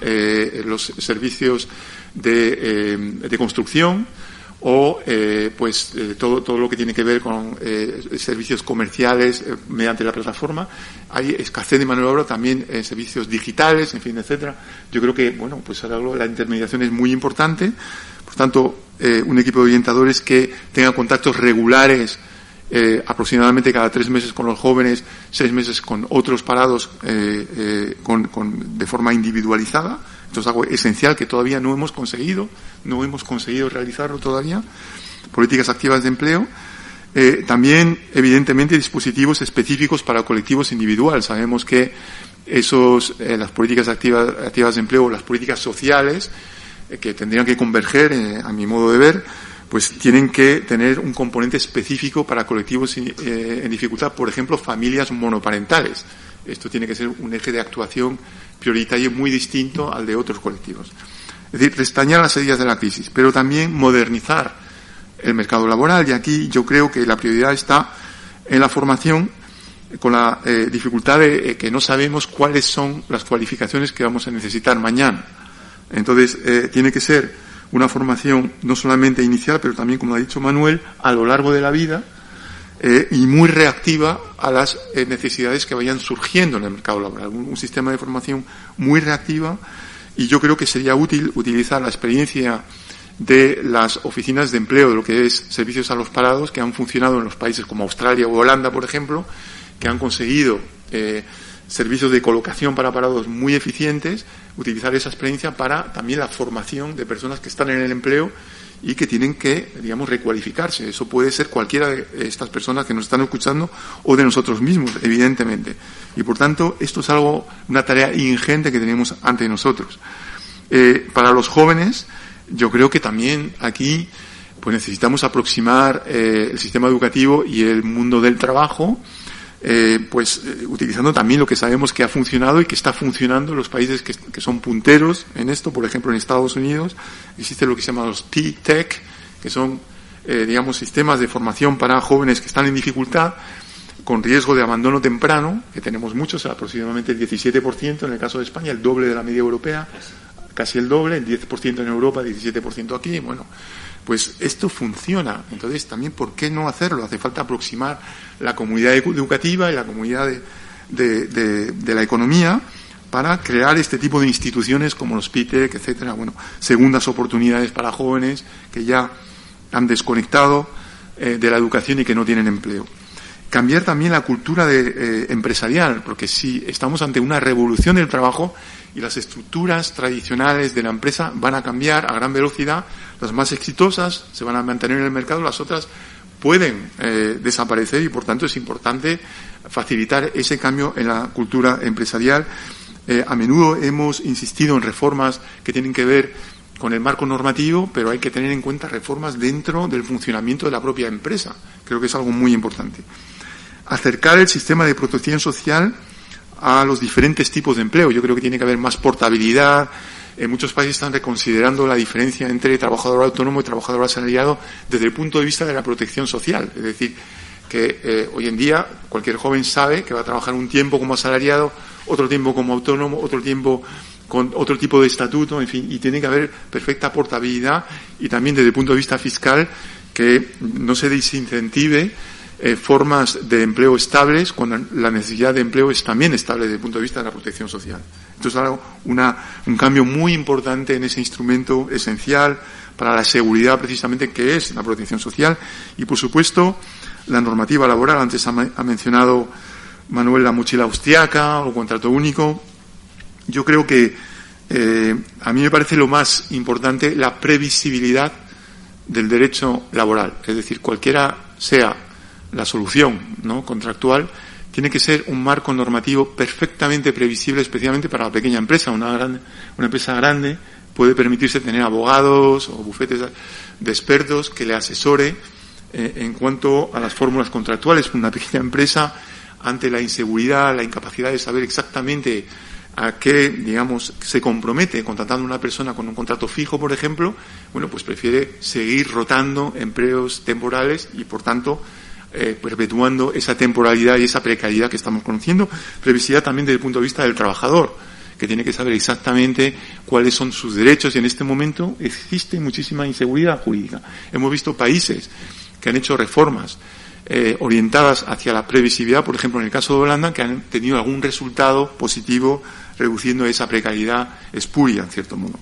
los servicios de construcción, o todo lo que tiene que ver con servicios comerciales mediante la plataforma. Hay escasez de mano de obra también en servicios digitales, en fin, etcétera. Yo creo que la intermediación es muy importante. Por tanto, un equipo de orientadores que tenga contactos regulares, aproximadamente cada 3 meses con los jóvenes, 6 meses con otros parados, de forma individualizada. Esto es algo esencial que todavía no hemos conseguido realizarlo todavía. Políticas activas de empleo. También, evidentemente, dispositivos específicos para colectivos individuales. Sabemos que las políticas activas de empleo, las políticas sociales, que tendrían que converger, a mi modo de ver, pues tienen que tener un componente específico para colectivos en dificultad, por ejemplo, familias monoparentales. Esto tiene que ser un eje de actuación prioritario muy distinto al de otros colectivos. Es decir, restañar las heridas de la crisis, pero también modernizar el mercado laboral. Y aquí yo creo que la prioridad está en la formación, con la dificultad de que no sabemos cuáles son las cualificaciones que vamos a necesitar mañana. Entonces, tiene que ser una formación no solamente inicial, pero también, como ha dicho Manuel, a lo largo de la vida, y muy reactiva a las necesidades que vayan surgiendo en el mercado laboral. Un sistema de formación muy reactiva, y yo creo que sería útil utilizar la experiencia de las oficinas de empleo, de lo que es servicios a los parados, que han funcionado en los países como Australia o Holanda, por ejemplo, que han conseguido servicios de colocación para parados muy eficientes, utilizar esa experiencia para también la formación de personas que están en el empleo y que tienen que, digamos, recualificarse. Eso puede ser cualquiera de estas personas que nos están escuchando o de nosotros mismos, evidentemente. Y, por tanto, esto es una tarea ingente que tenemos ante nosotros. Para los jóvenes, yo creo que también aquí pues necesitamos aproximar el sistema educativo y el mundo del trabajo, utilizando también lo que sabemos que ha funcionado y que está funcionando en los países que son punteros en esto. Por ejemplo, en Estados Unidos existe lo que se llama los T-Tech, que son, sistemas de formación para jóvenes que están en dificultad, con riesgo de abandono temprano, que tenemos muchos, aproximadamente el 17% en el caso de España, el doble de la media europea, casi el doble, el 10% en Europa, 17% aquí. Bueno, pues esto funciona. Entonces, también, ¿por qué no hacerlo? Hace falta aproximar la comunidad educativa y la comunidad de la economía para crear este tipo de instituciones como los PITEC, etcétera. Bueno, segundas oportunidades para jóvenes que ya han desconectado de la educación y que no tienen empleo. Cambiar también la cultura empresarial, porque si estamos ante una revolución del trabajo y las estructuras tradicionales de la empresa van a cambiar a gran velocidad, las más exitosas se van a mantener en el mercado, las otras pueden desaparecer, y por tanto es importante facilitar ese cambio en la cultura empresarial. A menudo hemos insistido en reformas que tienen que ver con el marco normativo, pero hay que tener en cuenta reformas dentro del funcionamiento de la propia empresa. Creo que es algo muy importante. Acercar el sistema de protección social a los diferentes tipos de empleo. Yo creo que tiene que haber más portabilidad. En muchos países están reconsiderando la diferencia entre trabajador autónomo y trabajador asalariado desde el punto de vista de la protección social. Es decir, que hoy en día cualquier joven sabe que va a trabajar un tiempo como asalariado, otro tiempo como autónomo, otro tiempo con otro tipo de estatuto, en fin, y tiene que haber perfecta portabilidad, y también desde el punto de vista fiscal que no se desincentive formas de empleo estables cuando la necesidad de empleo es también estable desde el punto de vista de la protección social. Esto es algo, un cambio muy importante en ese instrumento esencial para la seguridad, precisamente, que es la protección social. Y, por supuesto, la normativa laboral. Antes ha mencionado Manuel la mochila austriaca o el contrato único. Yo creo que a mí me parece lo más importante la previsibilidad del derecho laboral. Es decir, cualquiera sea la solución, ¿no?, contractual, tiene que ser un marco normativo perfectamente previsible, especialmente para la pequeña empresa. Una empresa grande puede permitirse tener abogados o bufetes de expertos que le asesore en cuanto a las fórmulas contractuales. Una pequeña empresa, ante la inseguridad, la incapacidad de saber exactamente a qué, digamos, se compromete contratando a una persona con un contrato fijo, por ejemplo, bueno, pues prefiere seguir rotando empleos temporales y, por tanto, perpetuando esa temporalidad y esa precariedad que estamos conociendo. Previsibilidad también desde el punto de vista del trabajador, que tiene que saber exactamente cuáles son sus derechos, y en este momento existe muchísima inseguridad jurídica. Hemos visto países que han hecho reformas orientadas hacia la previsibilidad, por ejemplo, en el caso de Holanda, que han tenido algún resultado positivo reduciendo esa precariedad espuria, en cierto modo.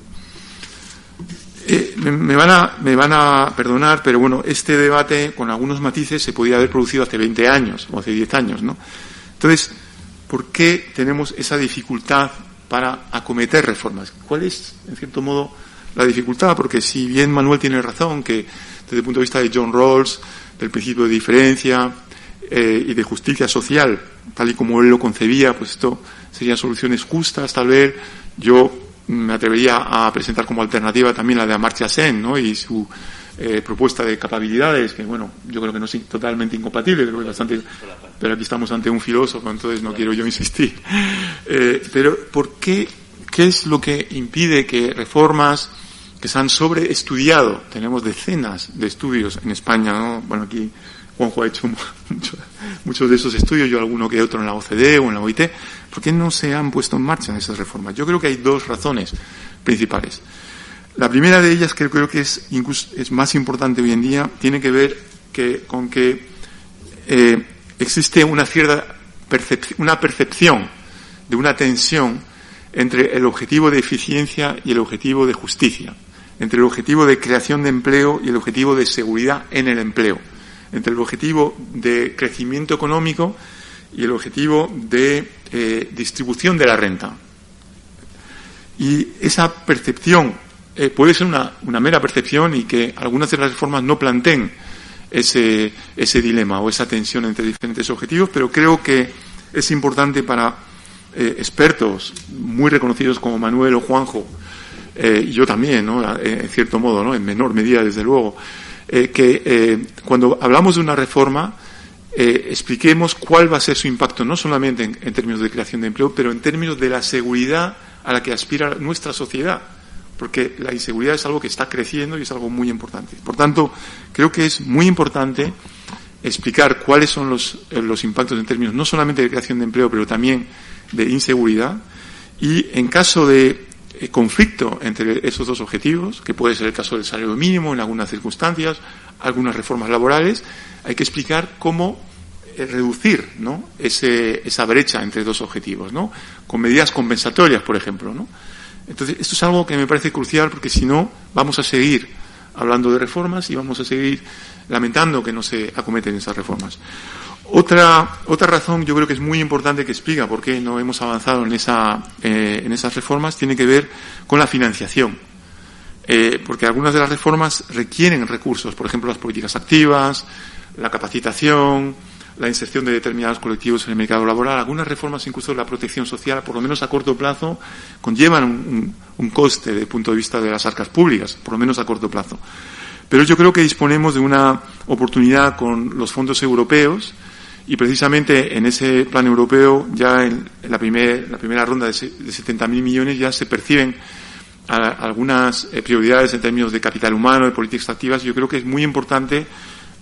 Me van a perdonar, pero bueno, este debate, con algunos matices, se podía haber producido hace 20 años o hace 10 años, ¿no? Entonces, ¿por qué tenemos esa dificultad para acometer reformas? ¿Cuál es, en cierto modo, la dificultad? Porque si bien Manuel tiene razón, que desde el punto de vista de John Rawls, del principio de diferencia y de justicia social, tal y como él lo concebía, pues esto serían soluciones justas, tal vez. Yo me atrevería a presentar como alternativa también la de Amartya Sen, ¿no?, y su propuesta de capacidades, que bueno, yo creo que no es totalmente incompatible, creo que es bastante, pero aquí estamos ante un filósofo, entonces no quiero yo insistir. Pero ¿por qué ¿qué es lo que impide que reformas que se han sobreestudiado? Tenemos decenas de estudios en España, ¿no? Bueno, aquí Juanjo ha hecho muchos de esos estudios, yo alguno que otro en la OCDE o en la OIT. ¿Por qué no se han puesto en marcha esas reformas? Yo creo que hay dos razones principales. La primera de ellas, que creo que es más importante hoy en día, tiene que ver con que existe una cierta percepción de una tensión entre el objetivo de eficiencia y el objetivo de justicia, entre el objetivo de creación de empleo y el objetivo de seguridad en el empleo, entre el objetivo de crecimiento económico y el objetivo de distribución de la renta. Y esa percepción puede ser una mera percepción y que algunas de las reformas no planteen ese dilema o esa tensión entre diferentes objetivos, pero creo que es importante para expertos muy reconocidos como Manuel o Juanjo, y yo también, ¿no? En cierto modo, ¿no? En menor medida, desde luego, que cuando hablamos de una reforma expliquemos cuál va a ser su impacto, no solamente en términos de creación de empleo, pero en términos de la seguridad a la que aspira nuestra sociedad, porque la inseguridad es algo que está creciendo y es algo muy importante. Por tanto, creo que es muy importante explicar cuáles son los impactos en términos no solamente de creación de empleo, pero también de inseguridad, y en caso de conflicto entre esos dos objetivos, que puede ser el caso del salario mínimo en algunas circunstancias, algunas reformas laborales, hay que explicar cómo reducir, ¿no? esa brecha entre dos objetivos, ¿no? Con medidas compensatorias, por ejemplo, ¿no? Entonces, esto es algo que me parece crucial, porque si no, vamos a seguir hablando de reformas y vamos a seguir lamentando que no se acometen esas reformas. Otra razón, yo creo que es muy importante, que explica por qué no hemos avanzado en esas reformas, tiene que ver con la financiación. Porque algunas de las reformas requieren recursos, por ejemplo, las políticas activas, la capacitación, la inserción de determinados colectivos en el mercado laboral. Algunas reformas, incluso la protección social, por lo menos a corto plazo, conllevan un coste desde el punto de vista de las arcas públicas, por lo menos a corto plazo. Pero yo creo que disponemos de una oportunidad con los fondos europeos, y precisamente en ese plan europeo, ya en la primera ronda de 70.000 millones, ya se perciben algunas prioridades en términos de capital humano, de políticas activas. Yo creo que es muy importante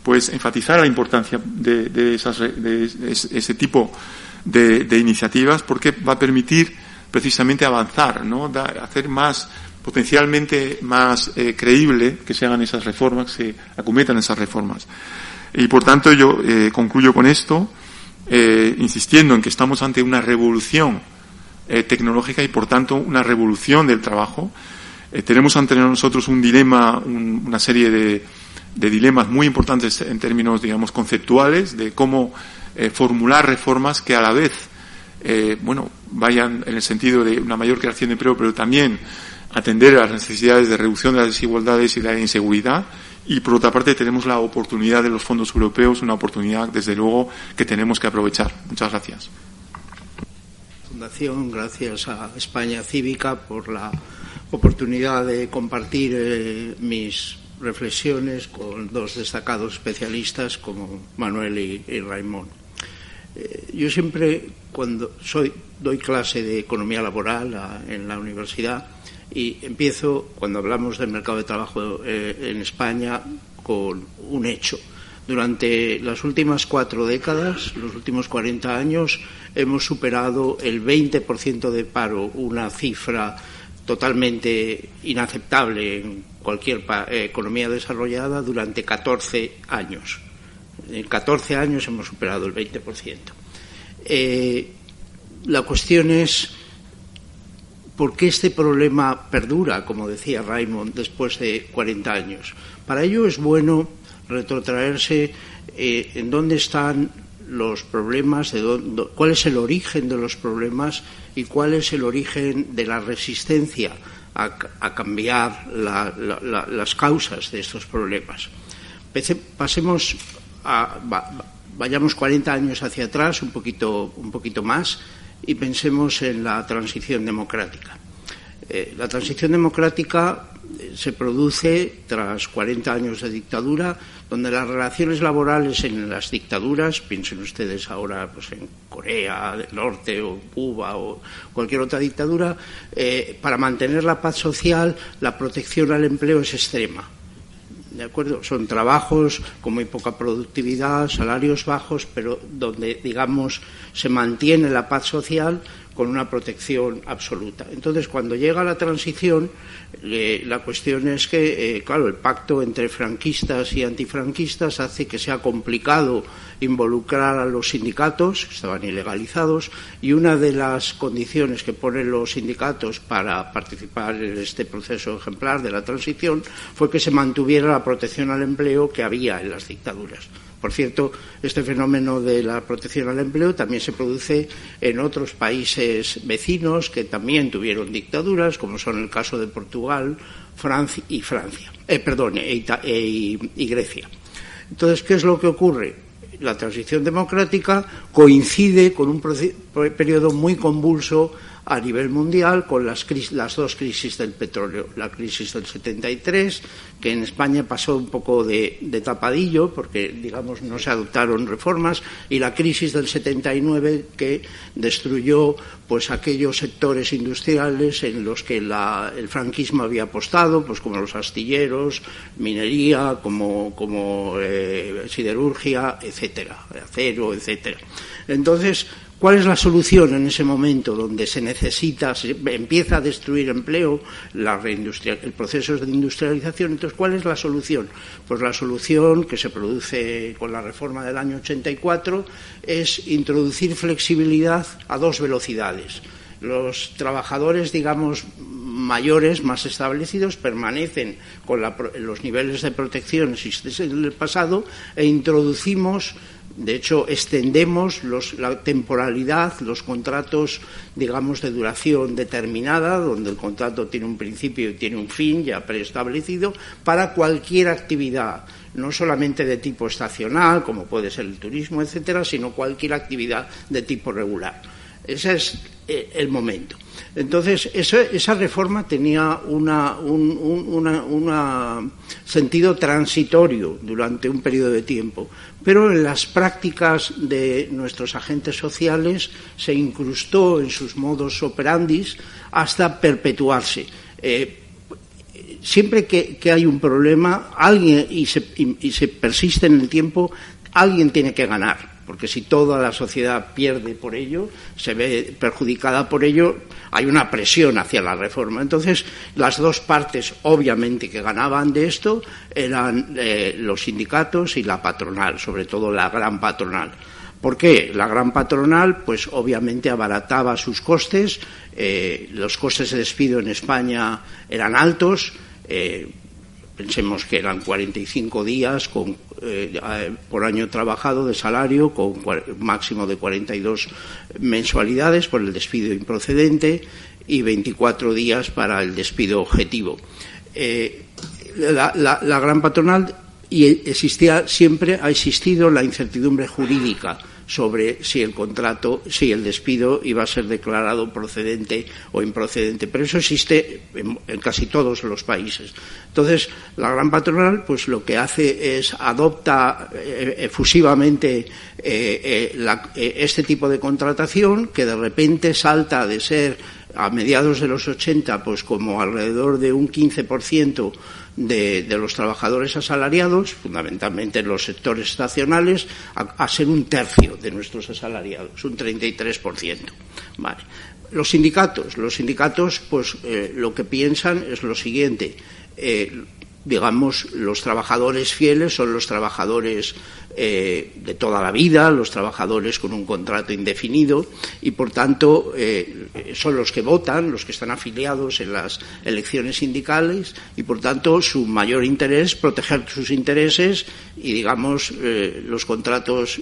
pues enfatizar la importancia de ese tipo de iniciativas, porque va a permitir precisamente avanzar, ¿no? Hacer potencialmente más creíble que se hagan esas reformas, que se acometan esas reformas. Y por tanto yo concluyo con esto, insistiendo en que estamos ante una revolución tecnológica y por tanto una revolución del trabajo. Tenemos ante nosotros un dilema, una serie de dilemas muy importantes en términos, digamos, conceptuales, de cómo formular reformas que a la vez vayan en el sentido de una mayor creación de empleo, pero también atender a las necesidades de reducción de las desigualdades y de la inseguridad. Y por otra parte tenemos la oportunidad de los fondos europeos, una oportunidad desde luego que tenemos que aprovechar. Muchas gracias. Fundación, gracias a España Cívica por la oportunidad de compartir mis reflexiones con dos destacados especialistas como Manuel y Raimon. Yo siempre, cuando doy clase de economía laboral en la universidad, y empiezo, cuando hablamos del mercado de trabajo en España, con un hecho. Durante las últimas 4 décadas, los últimos 40 años, hemos superado el 20% de paro, una cifra totalmente inaceptable en cualquier economía desarrollada, durante 14 años. En 14 años hemos superado el 20%. La cuestión es ¿por qué este problema perdura, como decía Raimon, después de 40 años? Para ello es bueno retrotraerse en dónde están los problemas, cuál es el origen de los problemas y cuál es el origen de la resistencia a cambiar las causas de estos problemas. Vayamos 40 años hacia atrás, un poquito más, y pensemos en la transición democrática. La transición democrática se produce tras 40 años de dictadura, donde las relaciones laborales en las dictaduras, piensen ustedes ahora pues en Corea del Norte o Cuba o cualquier otra dictadura, para mantener la paz social, la protección al empleo es extrema. ¿De acuerdo? Son trabajos con muy poca productividad, salarios bajos, pero donde, digamos, se mantiene la paz social con una protección absoluta. Entonces, cuando llega la transición, la cuestión es que, claro, el pacto entre franquistas y antifranquistas hace que sea complicado involucrar a los sindicatos, que estaban ilegalizados, y una de las condiciones que ponen los sindicatos para participar en este proceso ejemplar de la transición fue que se mantuviera la protección al empleo que había en las dictaduras. Por cierto, este fenómeno de la protección al empleo también se produce en otros países vecinos que también tuvieron dictaduras, como son el caso de Portugal, Francia y Grecia. Entonces, ¿qué es lo que ocurre? La transición democrática coincide con un periodo muy convulso a nivel mundial con las dos crisis del petróleo. La crisis del 73, que en España pasó un poco de tapadillo porque, digamos, no se adoptaron reformas, y la crisis del 79, que destruyó pues aquellos sectores industriales en los que el franquismo había apostado, pues como los astilleros, minería, como siderurgia, etcétera, acero, etcétera. Entonces, ¿cuál es la solución en ese momento donde se empieza a destruir empleo, el proceso de industrialización? Entonces, ¿cuál es la solución? Pues la solución que se produce con la reforma del año 84 es introducir flexibilidad a dos velocidades. Los trabajadores, digamos, mayores, más establecidos, permanecen con los niveles de protección existentes en el pasado e introducimos, de hecho, extendemos la temporalidad, los contratos, digamos, de duración determinada, donde el contrato tiene un principio y tiene un fin ya preestablecido, para cualquier actividad, no solamente de tipo estacional, como puede ser el turismo, etcétera, sino cualquier actividad de tipo regular. Ese es el momento. Entonces, esa reforma tenía un sentido transitorio durante un periodo de tiempo, pero en las prácticas de nuestros agentes sociales se incrustó en sus modus operandis hasta perpetuarse. Siempre que hay un problema, alguien y se persiste en el tiempo, alguien tiene que ganar. Porque si toda la sociedad pierde por ello, se ve perjudicada por ello, hay una presión hacia la reforma. Entonces, las dos partes, obviamente, que ganaban de esto eran los sindicatos y la patronal, sobre todo la gran patronal. ¿Por qué? La gran patronal, pues obviamente abarataba sus costes, los costes de despido en España eran altos, pensemos que eran 45 días por año trabajado de salario, con máximo de 42 mensualidades por el despido improcedente y 24 días para el despido objetivo. La gran patronal siempre ha existido la incertidumbre jurídica sobre si el despido iba a ser declarado procedente o improcedente, pero eso existe en casi todos los países. Entonces, la gran patronal, pues lo que hace es adopta efusivamente este tipo de contratación, que de repente salta de ser a mediados de los 80, pues como alrededor de un 15% de los trabajadores asalariados, fundamentalmente en los sectores estacionales, a ser un tercio de nuestros asalariados, un 33%. Vale. Los sindicatos, pues lo que piensan es lo siguiente. Digamos, los trabajadores fieles son los trabajadores de toda la vida, los trabajadores con un contrato indefinido, y por tanto son los que votan, los que están afiliados en las elecciones sindicales, y por tanto su mayor interés es proteger sus intereses, y digamos los contratados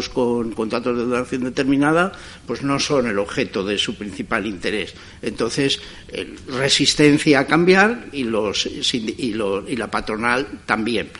con contratos de duración determinada pues no son el objeto de su principal interés. Entonces, resistencia a cambiar y la patronal también.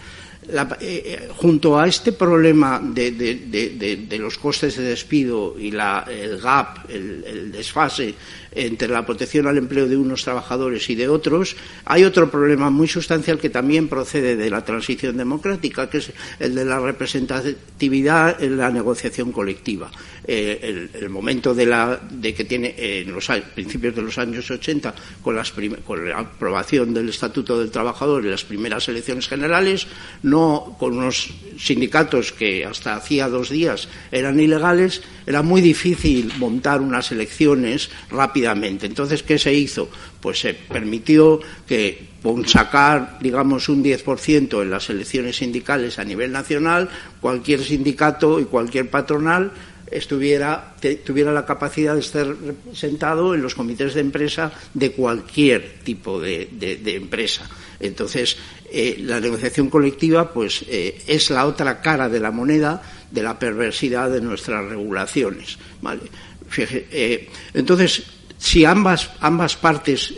junto a este problema de los costes de despido y el gap, el desfase entre la protección al empleo de unos trabajadores y de otros, hay otro problema muy sustancial que también procede de la transición democrática, que es el de la representatividad en la negociación colectiva. El momento de que tiene en los principios de los años 80, con la aprobación del Estatuto del Trabajador y las primeras elecciones generales, no con unos sindicatos que hasta hacía 2 días eran ilegales, era muy difícil montar unas elecciones rápidamente. Entonces, ¿qué se hizo? Pues se permitió que, con sacar, digamos, un 10% en las elecciones sindicales a nivel nacional, cualquier sindicato y cualquier patronal tuviera la capacidad de estar representado en los comités de empresa de cualquier tipo de empresa. Entonces, la negociación colectiva pues es la otra cara de la moneda de la perversidad de nuestras regulaciones, ¿vale? Entonces, si ambas partes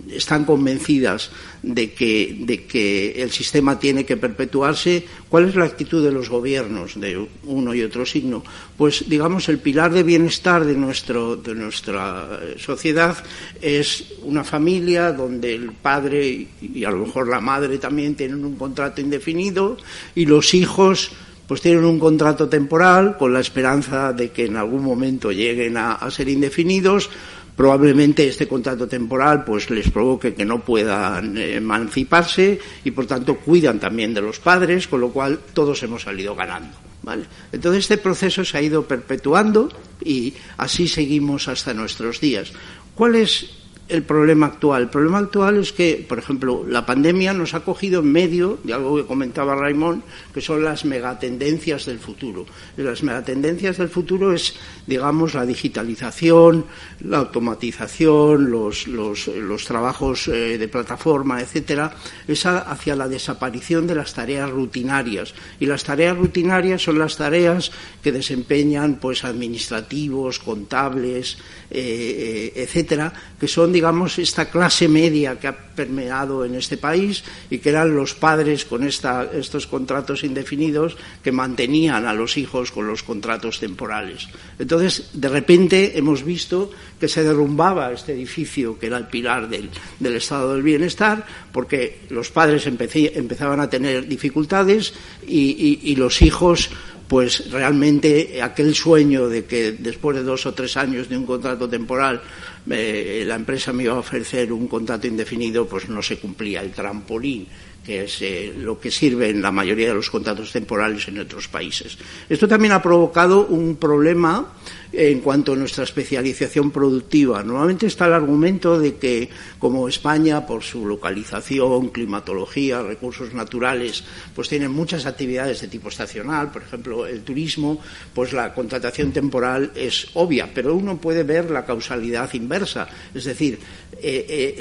están convencidas de que el sistema tiene que perpetuarse, ¿cuál es la actitud de los gobiernos de uno y otro signo? Pues, digamos, el pilar de bienestar de nuestra sociedad es una familia donde el padre y a lo mejor la madre también tienen un contrato indefinido y los hijos pues tienen un contrato temporal con la esperanza de que en algún momento lleguen a ser indefinidos. Probablemente este contrato temporal pues les provoque que no puedan emanciparse y por tanto cuidan también de los padres, con lo cual todos hemos salido ganando, ¿vale? Entonces este proceso se ha ido perpetuando y así seguimos hasta nuestros días. ¿Cuál es el problema actual? El problema actual es que, por ejemplo, la pandemia nos ha cogido en medio de algo que comentaba Raimon, que son las megatendencias del futuro. Y las megatendencias del futuro es, digamos, la digitalización, la automatización, los trabajos de plataforma, etcétera, es hacia la desaparición de las tareas rutinarias. Y las tareas rutinarias son las tareas que desempeñan pues administrativos, contables, etcétera, que son, digamos, esta clase media que ha permeado en este país y que eran los padres con estos contratos indefinidos que mantenían a los hijos con los contratos temporales. Entonces, de repente hemos visto que se derrumbaba este edificio que era el pilar del estado del bienestar, porque los padres empezaban a tener dificultades y los hijos pues realmente aquel sueño de que después de 2 o 3 años de un contrato temporal la empresa me iba a ofrecer un contrato indefinido, pues no se cumplía. El trampolín, que es lo que sirve en la mayoría de los contratos temporales en otros países. Esto también ha provocado un problema en cuanto a nuestra especialización productiva. Normalmente está el argumento de que, como España, por su localización, climatología, recursos naturales, pues tiene muchas actividades de tipo estacional, por ejemplo, el turismo, pues la contratación temporal es obvia, pero uno puede ver la causalidad inversa. Es decir,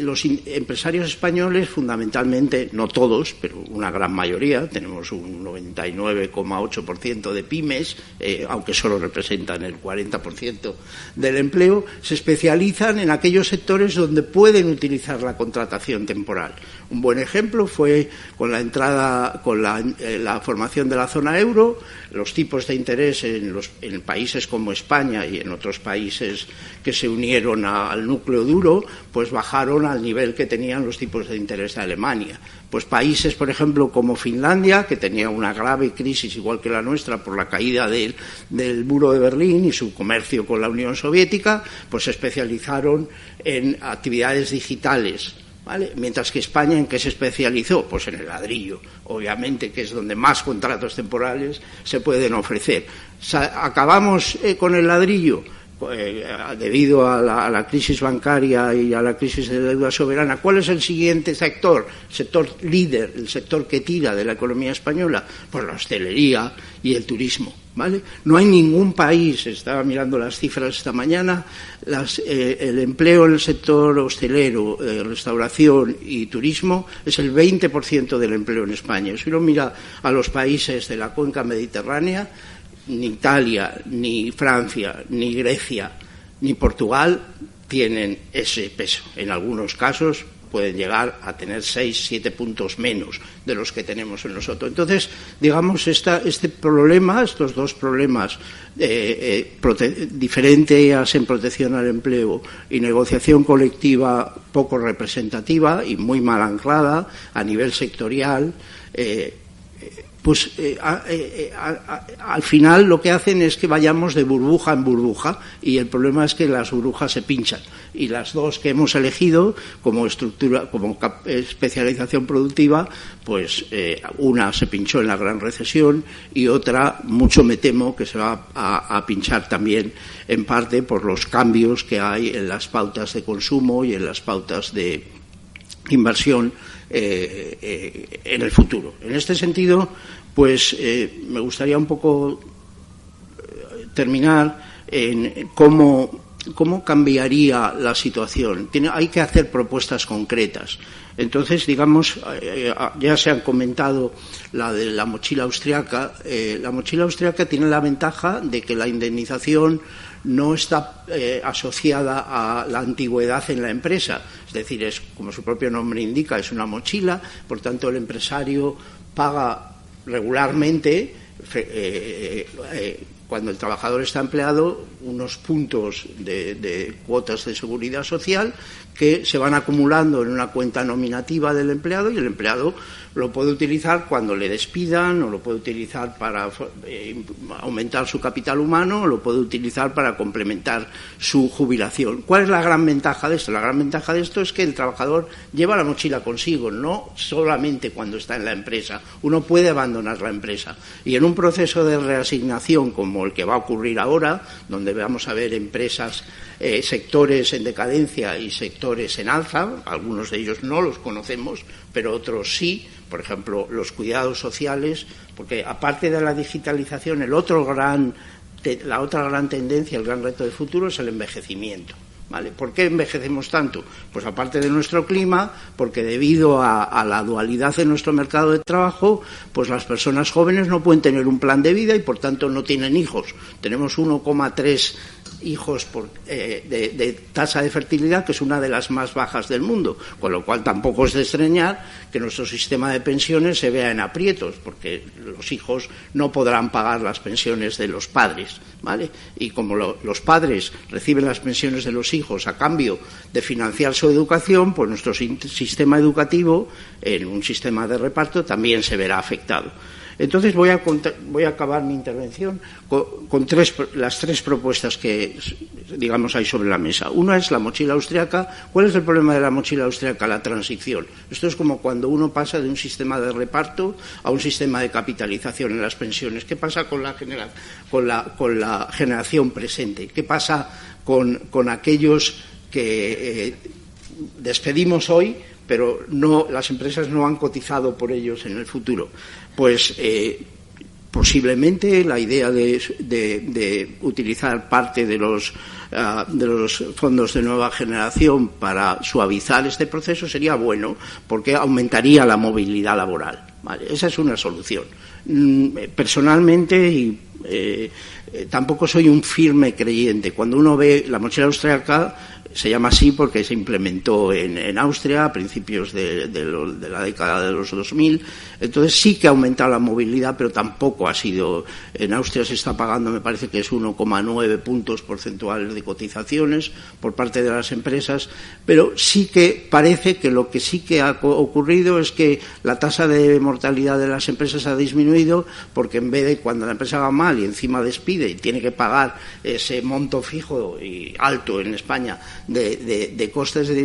los empresarios españoles, fundamentalmente, no todos, pero una gran mayoría, tenemos un 99,8% de pymes, aunque solo representan el 40% del empleo, se especializan en aquellos sectores donde pueden utilizar la contratación temporal. Un buen ejemplo fue con la entrada, con la formación de la zona euro, los tipos de interés en países como España y en otros países que se unieron al núcleo duro, pues bajaron al nivel que tenían los tipos de interés de Alemania. Pues países, por ejemplo, como Finlandia, que tenía una grave crisis igual que la nuestra por la caída del muro de Berlín y su comercio con la Unión Soviética, pues se especializaron en actividades digitales, ¿vale? Mientras que España, ¿en qué se especializó? Pues en el ladrillo, obviamente, que es donde más contratos temporales se pueden ofrecer. ¿Acabamos con el ladrillo? Debido a la crisis bancaria y a la crisis de deuda soberana. ¿Cuál es el siguiente sector? El sector líder, el sector que tira de la economía española, pues la hostelería y el turismo, ¿vale? No hay ningún país, estaba mirando las cifras esta mañana, el empleo en el sector hostelero, restauración y turismo es el 20% del empleo en España. Si uno mira a los países de la cuenca mediterránea, ni Italia, ni Francia, ni Grecia, ni Portugal tienen ese peso. En algunos casos pueden llegar a tener 6-7 puntos menos de los que tenemos en nosotros. Entonces, digamos, este problema, estos dos problemas, diferencias en protección al empleo y negociación colectiva poco representativa y muy mal anclada a nivel sectorial, al final lo que hacen es que vayamos de burbuja en burbuja, y el problema es que las burbujas se pinchan, y las dos que hemos elegido como estructura, como especialización productiva, pues una se pinchó en la gran recesión y otra, mucho me temo, que se va a pinchar también en parte por los cambios que hay en las pautas de consumo y en las pautas de inversión en el futuro. En este sentido, pues me gustaría un poco terminar en cómo cambiaría la situación. Hay que hacer propuestas concretas. Entonces, digamos, ya se han comentado la de la mochila austriaca. La mochila austriaca tiene la ventaja de que la indemnización no está asociada a la antigüedad en la empresa. Es decir, es, como su propio nombre indica, es una mochila, por tanto el empresario paga regularmente, cuando el trabajador está empleado, unos puntos de cuotas de seguridad social que se van acumulando en una cuenta nominativa del empleado, y el empleado lo puede utilizar cuando le despidan, o lo puede utilizar para aumentar su capital humano, o lo puede utilizar para complementar su jubilación. ¿Cuál es la gran ventaja de esto? La gran ventaja de esto es que el trabajador lleva la mochila consigo, no solamente cuando está en la empresa. Uno puede abandonar la empresa, y en un proceso de reasignación como el que va a ocurrir ahora, donde vamos a ver empresas, sectores en decadencia y sectores en alza, algunos de ellos no los conocemos, pero otros sí, por ejemplo, los cuidados sociales, porque aparte de la digitalización, la otra gran tendencia, el gran reto de futuro es el envejecimiento. ¿Vale? ¿Por qué envejecemos tanto? Pues aparte de nuestro clima, porque debido a la dualidad de nuestro mercado de trabajo, pues las personas jóvenes no pueden tener un plan de vida y por tanto no tienen hijos. Tenemos 1,3 hijos de tasa de fertilidad, que es una de las más bajas del mundo, con lo cual tampoco es de extrañar que nuestro sistema de pensiones se vea en aprietos, porque los hijos no podrán pagar las pensiones de los padres, ¿vale? Y como los padres reciben las pensiones de los hijos a cambio de financiar su educación, pues nuestro sistema educativo, en un sistema de reparto, también se verá afectado. Entonces voy a acabar mi intervención con las tres propuestas que, digamos, hay sobre la mesa. Una es la mochila austriaca. ¿Cuál es el problema de la mochila austriaca? La transición. Esto es como cuando uno pasa de un sistema de reparto a un sistema de capitalización en las pensiones. ¿Qué pasa con la generación presente? ¿Qué pasa con aquellos que despedimos hoy, pero las empresas no han cotizado por ellos en el futuro? Pues posiblemente la idea de utilizar parte de los fondos de nueva generación para suavizar este proceso sería bueno, porque aumentaría la movilidad laboral. ¿Vale? Esa es una solución. Personalmente, tampoco soy un firme creyente. Cuando uno ve la mochila austriaca, se llama así porque se implementó en Austria a principios de la década de los 2000. Entonces sí que ha aumentado la movilidad, pero tampoco ha sido. En Austria se está pagando, me parece que es 1,9 puntos porcentuales de cotizaciones por parte de las empresas, pero sí que parece que lo que sí que ha ocurrido es que la tasa de mortalidad de las empresas ha disminuido, porque en vez de, cuando la empresa va mal y encima despide y tiene que pagar ese monto fijo y alto en España de costes de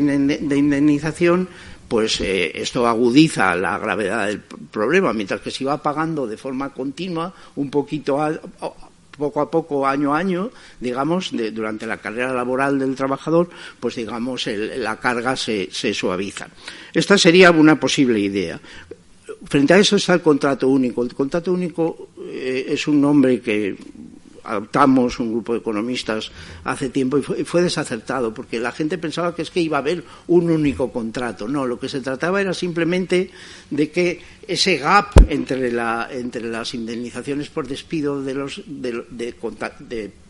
indemnización, pues esto agudiza la gravedad del problema, mientras que si va pagando de forma continua, un poquito poco a poco, año a año, digamos, durante la carrera laboral del trabajador, pues digamos la carga se suaviza. Esta sería una posible idea. Frente a eso está el contrato único. El contrato único es un nombre que adoptamos un grupo de economistas hace tiempo y fue desacertado, porque la gente pensaba que es que iba a haber un único contrato. No, lo que se trataba era simplemente de que ese gap entre las indemnizaciones por despido de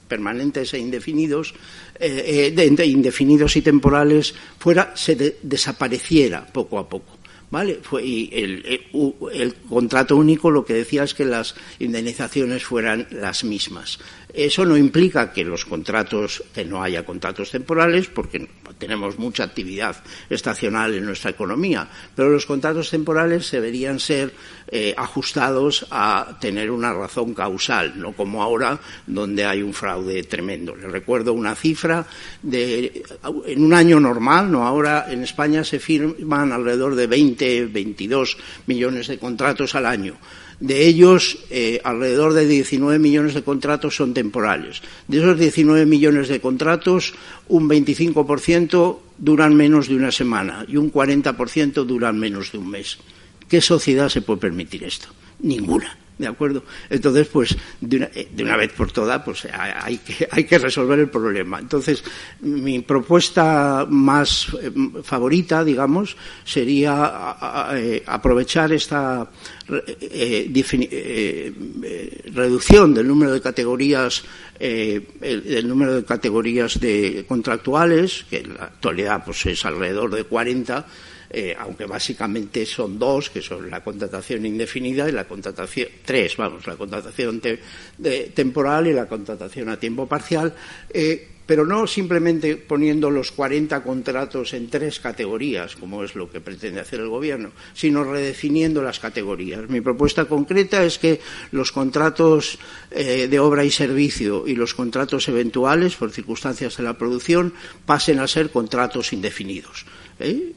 permanentes e indefinidos, indefinidos y temporales, desapareciera poco a poco. ¿Vale? Y el contrato único lo que decía es que las indemnizaciones fueran las mismas. Eso no implica que no haya contratos temporales, porque tenemos mucha actividad estacional en nuestra economía, pero los contratos temporales deberían ser ajustados a tener una razón causal, no como ahora, donde hay un fraude tremendo. Les recuerdo una cifra en un año normal, no ahora, en España se firman alrededor de 22 millones de contratos al año. De ellos, alrededor de 19 millones de contratos son temporales. De esos 19 millones de contratos, un 25% duran menos de una semana y un 40% duran menos de un mes. ¿Qué sociedad se puede permitir esto? Ninguna. ¿De acuerdo? Entonces, pues, de una vez por todas, pues hay que resolver el problema. Entonces, mi propuesta más favorita, digamos, sería aprovechar esta reducción del número de categorías, de contractuales, que en la actualidad pues es alrededor de 40. Aunque básicamente son dos, que son la contratación indefinida y la contratación la contratación temporal y la contratación a tiempo parcial, pero no simplemente poniendo los 40 contratos en 3 categorías, como es lo que pretende hacer el Gobierno, sino redefiniendo las categorías. Mi propuesta concreta es que los contratos de obra y servicio y los contratos eventuales, por circunstancias de la producción, pasen a ser contratos indefinidos,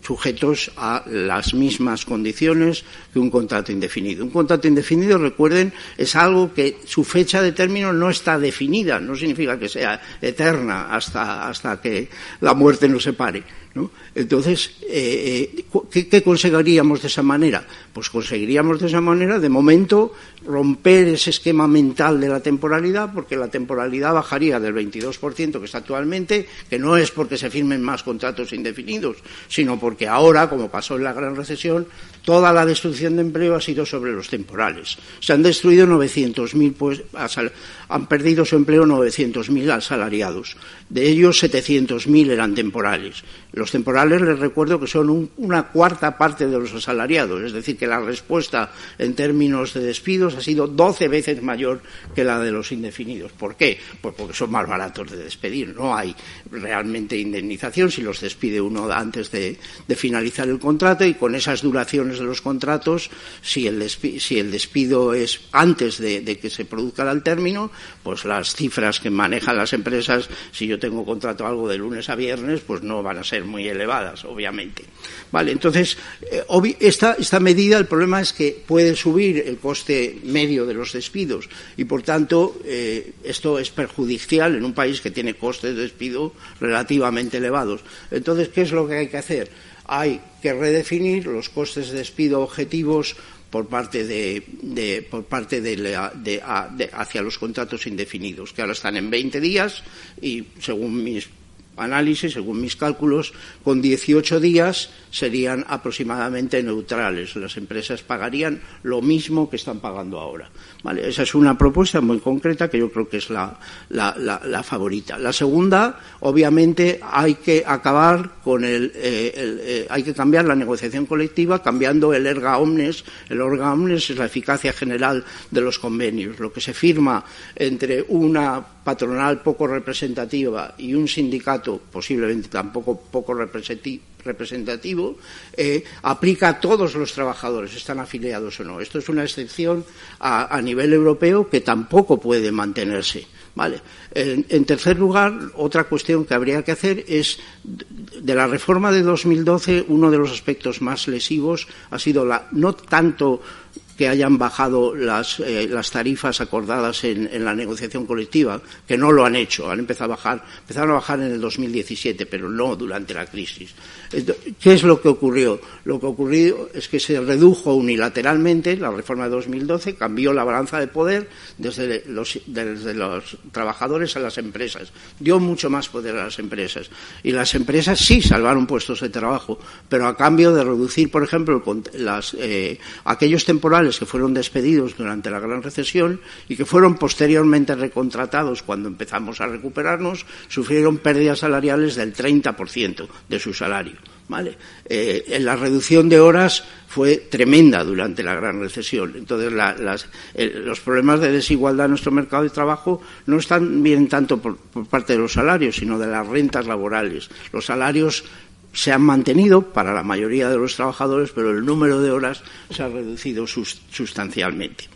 sujetos a las mismas condiciones que un contrato indefinido. Un contrato indefinido, recuerden, es algo que su fecha de término no está definida, no significa que sea eterna hasta que la muerte nos separe, ¿no? Entonces, ¿qué conseguiríamos de esa manera? Pues conseguiríamos de esa manera, de momento, romper ese esquema mental de la temporalidad, porque la temporalidad bajaría del 22% que está actualmente, que no es porque se firmen más contratos indefinidos, sino porque ahora, como pasó en la gran recesión, toda la destrucción de empleo ha sido sobre los temporales. Se han destruido 900.000, han perdido su empleo 900.000 asalariados. De ellos, 700.000 eran temporales. Los temporales, les recuerdo que son una cuarta parte de los asalariados, es decir, que la respuesta en términos de despidos ha sido 12 veces mayor que la de los indefinidos. ¿Por qué? Pues porque son más baratos de despedir. No hay realmente indemnización si los despide uno antes de finalizar el contrato, y con esas duraciones de los contratos, si el despido es antes de que se produzca el término, pues las cifras que manejan las empresas, si yo tengo contrato algo de lunes a viernes, pues no van a ser muy elevadas, obviamente. Vale, entonces, esta medida, el problema es que puede subir el coste medio de los despidos y, por tanto, esto es perjudicial en un país que tiene costes de despido relativamente elevados. Entonces, ¿qué es lo que hay que hacer? Hay que redefinir los costes de despido objetivos por parte hacia los contratos indefinidos, que ahora están en 20 días y, según mis análisis, según mis cálculos, con 18 días serían aproximadamente neutrales. Las empresas pagarían lo mismo que están pagando ahora. Vale, esa es una propuesta muy concreta que yo creo que es la favorita. La segunda, obviamente, hay que acabar con hay que cambiar la negociación colectiva cambiando el erga omnes. El erga omnes es la eficacia general de los convenios. Lo que se firma entre una patronal poco representativa y un sindicato posiblemente tampoco poco representativo, aplica a todos los trabajadores, están afiliados o no. Esto es una excepción a nivel europeo que tampoco puede mantenerse. Vale. En tercer lugar, otra cuestión que habría que hacer es, de la reforma de 2012, uno de los aspectos más lesivos ha sido no tanto que hayan bajado las tarifas acordadas en la negociación colectiva, que no lo han hecho, empezaron a bajar en el 2017, pero no durante la crisis. ¿Qué es lo que ocurrió? Lo que ocurrió es que se redujo unilateralmente, la reforma de 2012 cambió la balanza de poder desde los trabajadores a las empresas, dio mucho más poder a las empresas, y las empresas sí salvaron puestos de trabajo, pero a cambio de reducir, por ejemplo, aquellos temporales laborales que fueron despedidos durante la gran recesión y que fueron posteriormente recontratados cuando empezamos a recuperarnos, sufrieron pérdidas salariales del 30% de su salario. ¿Vale? La reducción de horas fue tremenda durante la gran recesión. Entonces, los problemas de desigualdad en nuestro mercado de trabajo no vienen tanto por parte de los salarios, sino de las rentas laborales. Los salarios se han mantenido para la mayoría de los trabajadores, pero el número de horas se ha reducido sustancialmente.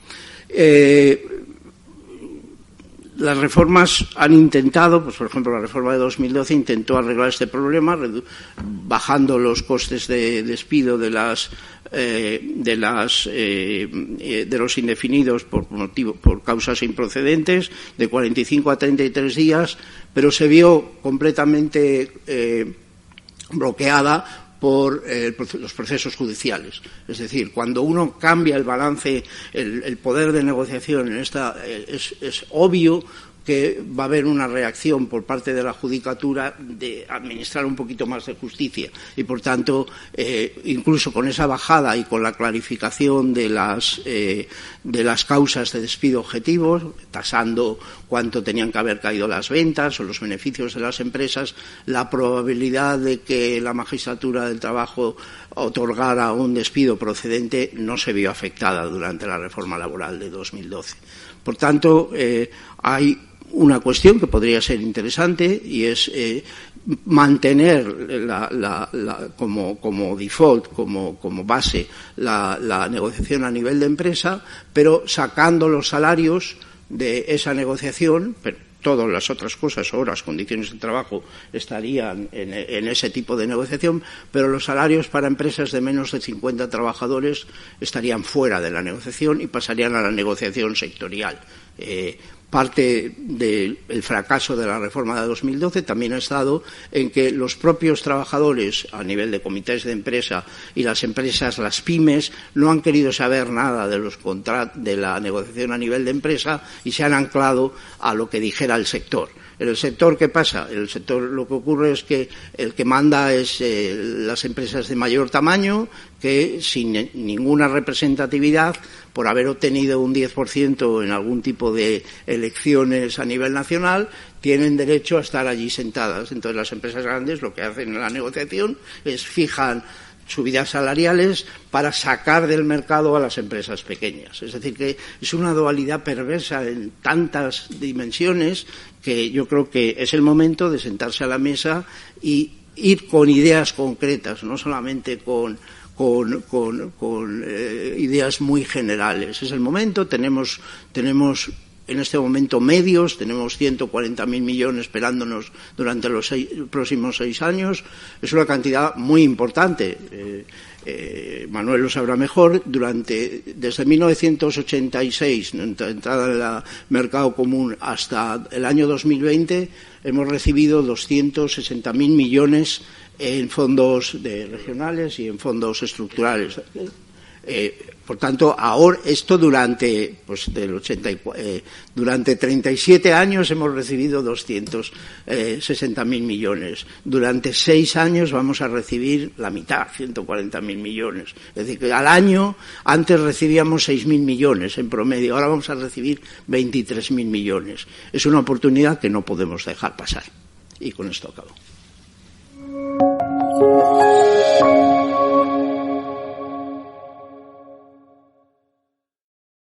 Las reformas han intentado, pues por ejemplo, la reforma de 2012 intentó arreglar este problema, bajando los costes de despido de los indefinidos por causas improcedentes, de 45 a 33 días, pero se vio completamente bloqueada por los procesos judiciales. Es decir, cuando uno cambia el balance, el poder de negociación en esta, es obvio que va a haber una reacción por parte de la judicatura de administrar un poquito más de justicia y, por tanto, incluso con esa bajada y con la clarificación de las causas de despido objetivos, tasando cuánto tenían que haber caído las ventas o los beneficios de las empresas, la probabilidad de que la magistratura del trabajo otorgara un despido procedente no se vio afectada durante la reforma laboral de 2012. Por tanto, hay una cuestión que podría ser interesante y es mantener como default, como base, la negociación a nivel de empresa, pero sacando los salarios de esa negociación, pero todas las otras cosas, horas, condiciones de trabajo, estarían en ese tipo de negociación, pero los salarios para empresas de menos de 50 trabajadores estarían fuera de la negociación y pasarían a la negociación sectorial. Parte del fracaso de la reforma de 2012 también ha estado en que los propios trabajadores a nivel de comités de empresa y las empresas, las pymes, no han querido saber nada de la negociación a nivel de empresa y se han anclado a lo que dijera el sector. En el sector, ¿qué pasa? En el sector lo que ocurre es que el que manda es las empresas de mayor tamaño, que sin ninguna representatividad, por haber obtenido un 10% en algún tipo de elecciones a nivel nacional, tienen derecho a estar allí sentadas. Entonces, las empresas grandes lo que hacen en la negociación es fijan subidas salariales para sacar del mercado a las empresas pequeñas. Es decir, que es una dualidad perversa en tantas dimensiones que yo creo que es el momento de sentarse a la mesa y ir con ideas concretas, no solamente con ideas muy generales. Es el momento, tenemos en este momento medios, tenemos 140.000 millones esperándonos durante los próximos 6 años. Es una cantidad muy importante. Manuel lo sabrá mejor. Desde 1986, entrada en el mercado común, hasta el año 2020, hemos recibido 260.000 millones en fondos regionales y en fondos estructurales. Por tanto, ahora esto durante 37 años hemos recibido 260.000 millones. Durante 6 años vamos a recibir la mitad, 140.000 millones. Es decir, que al año antes recibíamos 6.000 millones en promedio, ahora vamos a recibir 23.000 millones. Es una oportunidad que no podemos dejar pasar. Y con esto acabo.